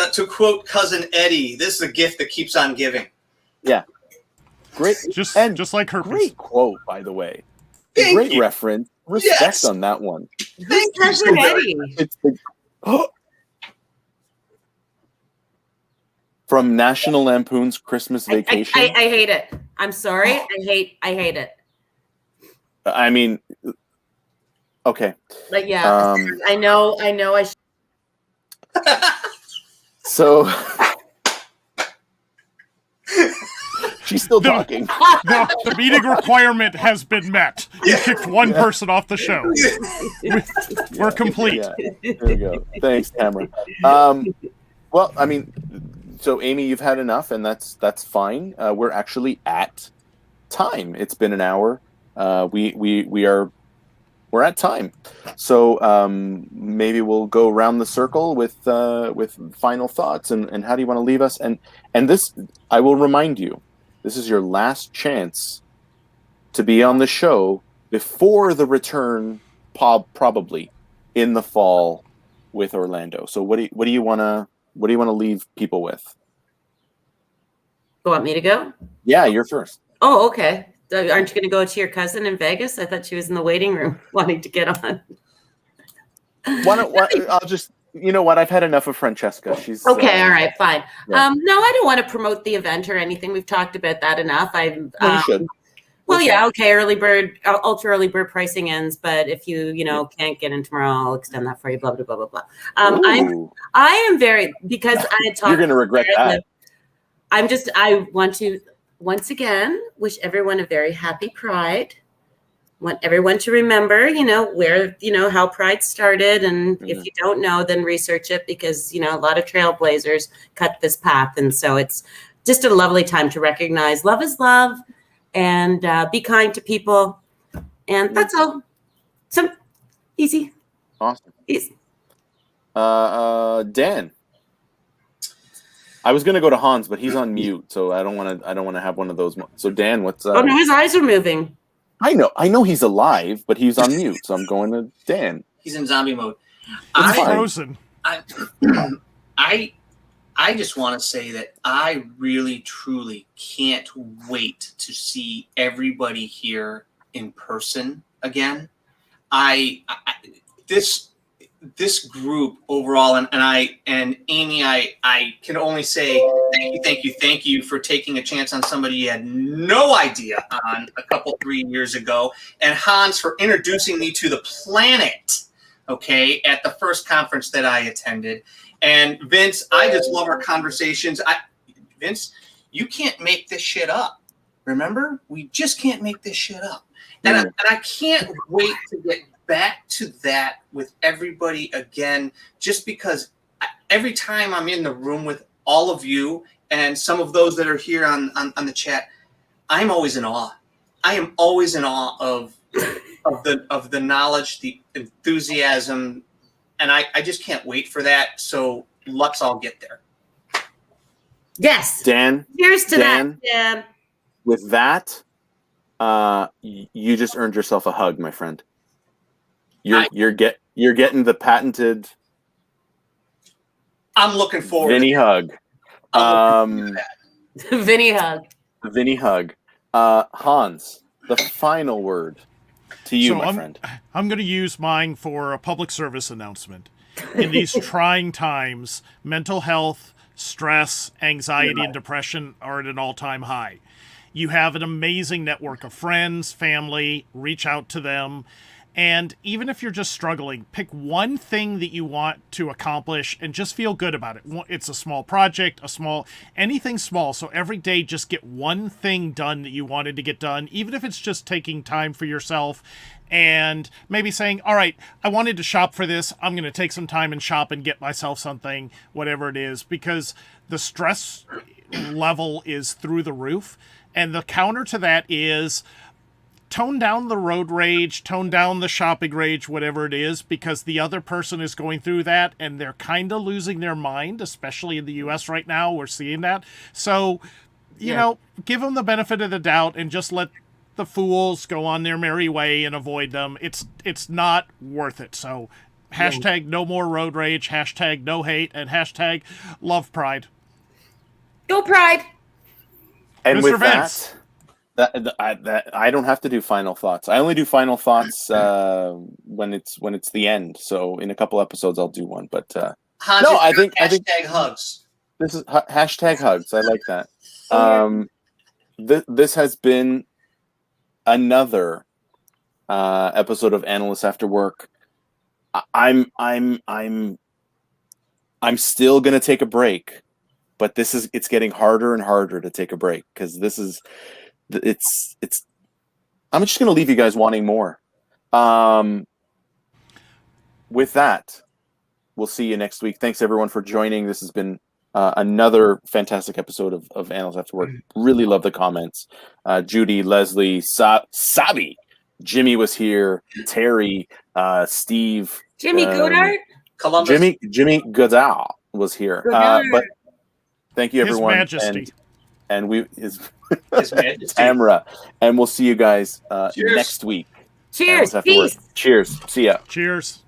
cousin Eddie, this is a gift that keeps on giving. Yeah. Great. Just like her. Great quote, by the way. Great reference. Respect on that one. Who's cousin Eddie? It's from National Lampoon's Christmas Vacation. I hate it. I'm sorry. I hate it. I mean, okay. But yeah, I know. So she's still talking. The meeting requirement has been met. You kicked one person off the show. We're complete. Yeah, there we go. Thanks, Tamara. Well, I mean, so Amy, you've had enough, and that's fine. We're actually at time. It's been an hour. We're at time. So maybe we'll go around the circle with final thoughts and how do you want to leave us? And this, I will remind you, this is your last chance to be on the show before the return, probably in the fall with Orlando. So what do you want to leave people with? You want me to go? Yeah, you're first. Oh, okay. Aren't you going to go to your cousin in Vegas? I thought she was in the waiting room wanting to get on. I'll just you know what? I've had enough of Francesca. She's okay. All right, fine. Yeah. No, I don't want to promote the event or anything. We've talked about that enough. Well, you should. Well, yeah, okay. Ultra early bird pricing ends, but if you can't get in tomorrow, I'll extend that for you. Blah blah blah blah blah. I am very because I had talked. You're going to regret that. I want to once again wish everyone a very happy Pride. Want everyone to remember, where how Pride started, and if you don't know, then research it because a lot of trailblazers cut this path, and so it's just a lovely time to recognize love is love. And be kind to people. And that's all. So easy. Awesome. Easy. Dan. I was gonna go to Hans, but he's on mute, so I don't want to have one of those. So Dan, what's oh no, his eyes are moving. I know he's alive, but he's on mute, so I'm going to Dan. He's in zombie mode. It's frozen. I just want to say that I really, truly can't wait to see everybody here in person again. This group overall, and Amy, I can only say thank you for taking a chance on somebody you had no idea on 3 years ago, and Hans for introducing me to the planet. Okay, at the first conference that I attended. And Vince, I just love our conversations. Vince, you can't make this shit up. Remember? We just can't make this shit up. And I can't wait to get back to that with everybody again, just because every time I'm in the room with all of you and some of those that are here on the chat, I'm always in awe. I am always in awe of the knowledge, the enthusiasm, and I just can't wait for that. So let's all get there. Yes. Dan. Cheers to that, Dan. With that, you just earned yourself a hug, my friend. You're getting the patented. I'm looking forward. Vinny hug. Vinny hug. Vinny hug. Hans, the final word to you, my friend. I'm going to use mine for a public service announcement. In these trying times, mental health, stress, anxiety, and depression are at an all-time high. You have an amazing network of friends, family, reach out to them. And even if you're just struggling, pick one thing that you want to accomplish and just feel good about it. It's a small project, anything small. So every day, just get one thing done that you wanted to get done, even if it's just taking time for yourself and maybe saying, all right, I wanted to shop for this. I'm going to take some time and shop and get myself something, whatever it is, because the stress level is through the roof. And the counter to that is tone down the road rage, tone down the shopping rage, whatever it is, because the other person is going through that and they're kind of losing their mind, especially in the US right now. We're seeing that. So, you know, give them the benefit of the doubt and just let the fools go on their merry way and avoid them. It's not worth it. So hashtag no more road rage, hashtag no hate, and hashtag love Pride. Go Pride. And Mr. with Vince. that I don't have to do final thoughts. I only do final thoughts when it's the end. So in a couple episodes I'll do one. But Hans, no, I think hugs. This is hashtag hugs. I like that. This has been another episode of Analysts After Work. I'm still gonna take a break, but it's getting harder and harder to take a break because it's I'm just gonna leave you guys wanting more. With that, we'll see you next week. Thanks everyone for joining. This has been another fantastic episode of Analysts After Work. Really love the comments. Judy, Leslie, Sabi, Jimmy was here. Terry, Steve, Jimmy Goodart, Columbus. Jimmy Goodall was here. But thank you everyone. His Majesty. And His Majesty. Tamara, and we'll see you guys Cheers. next week. cheers, Analysts After Work. peace. Cheers. See ya. Cheers.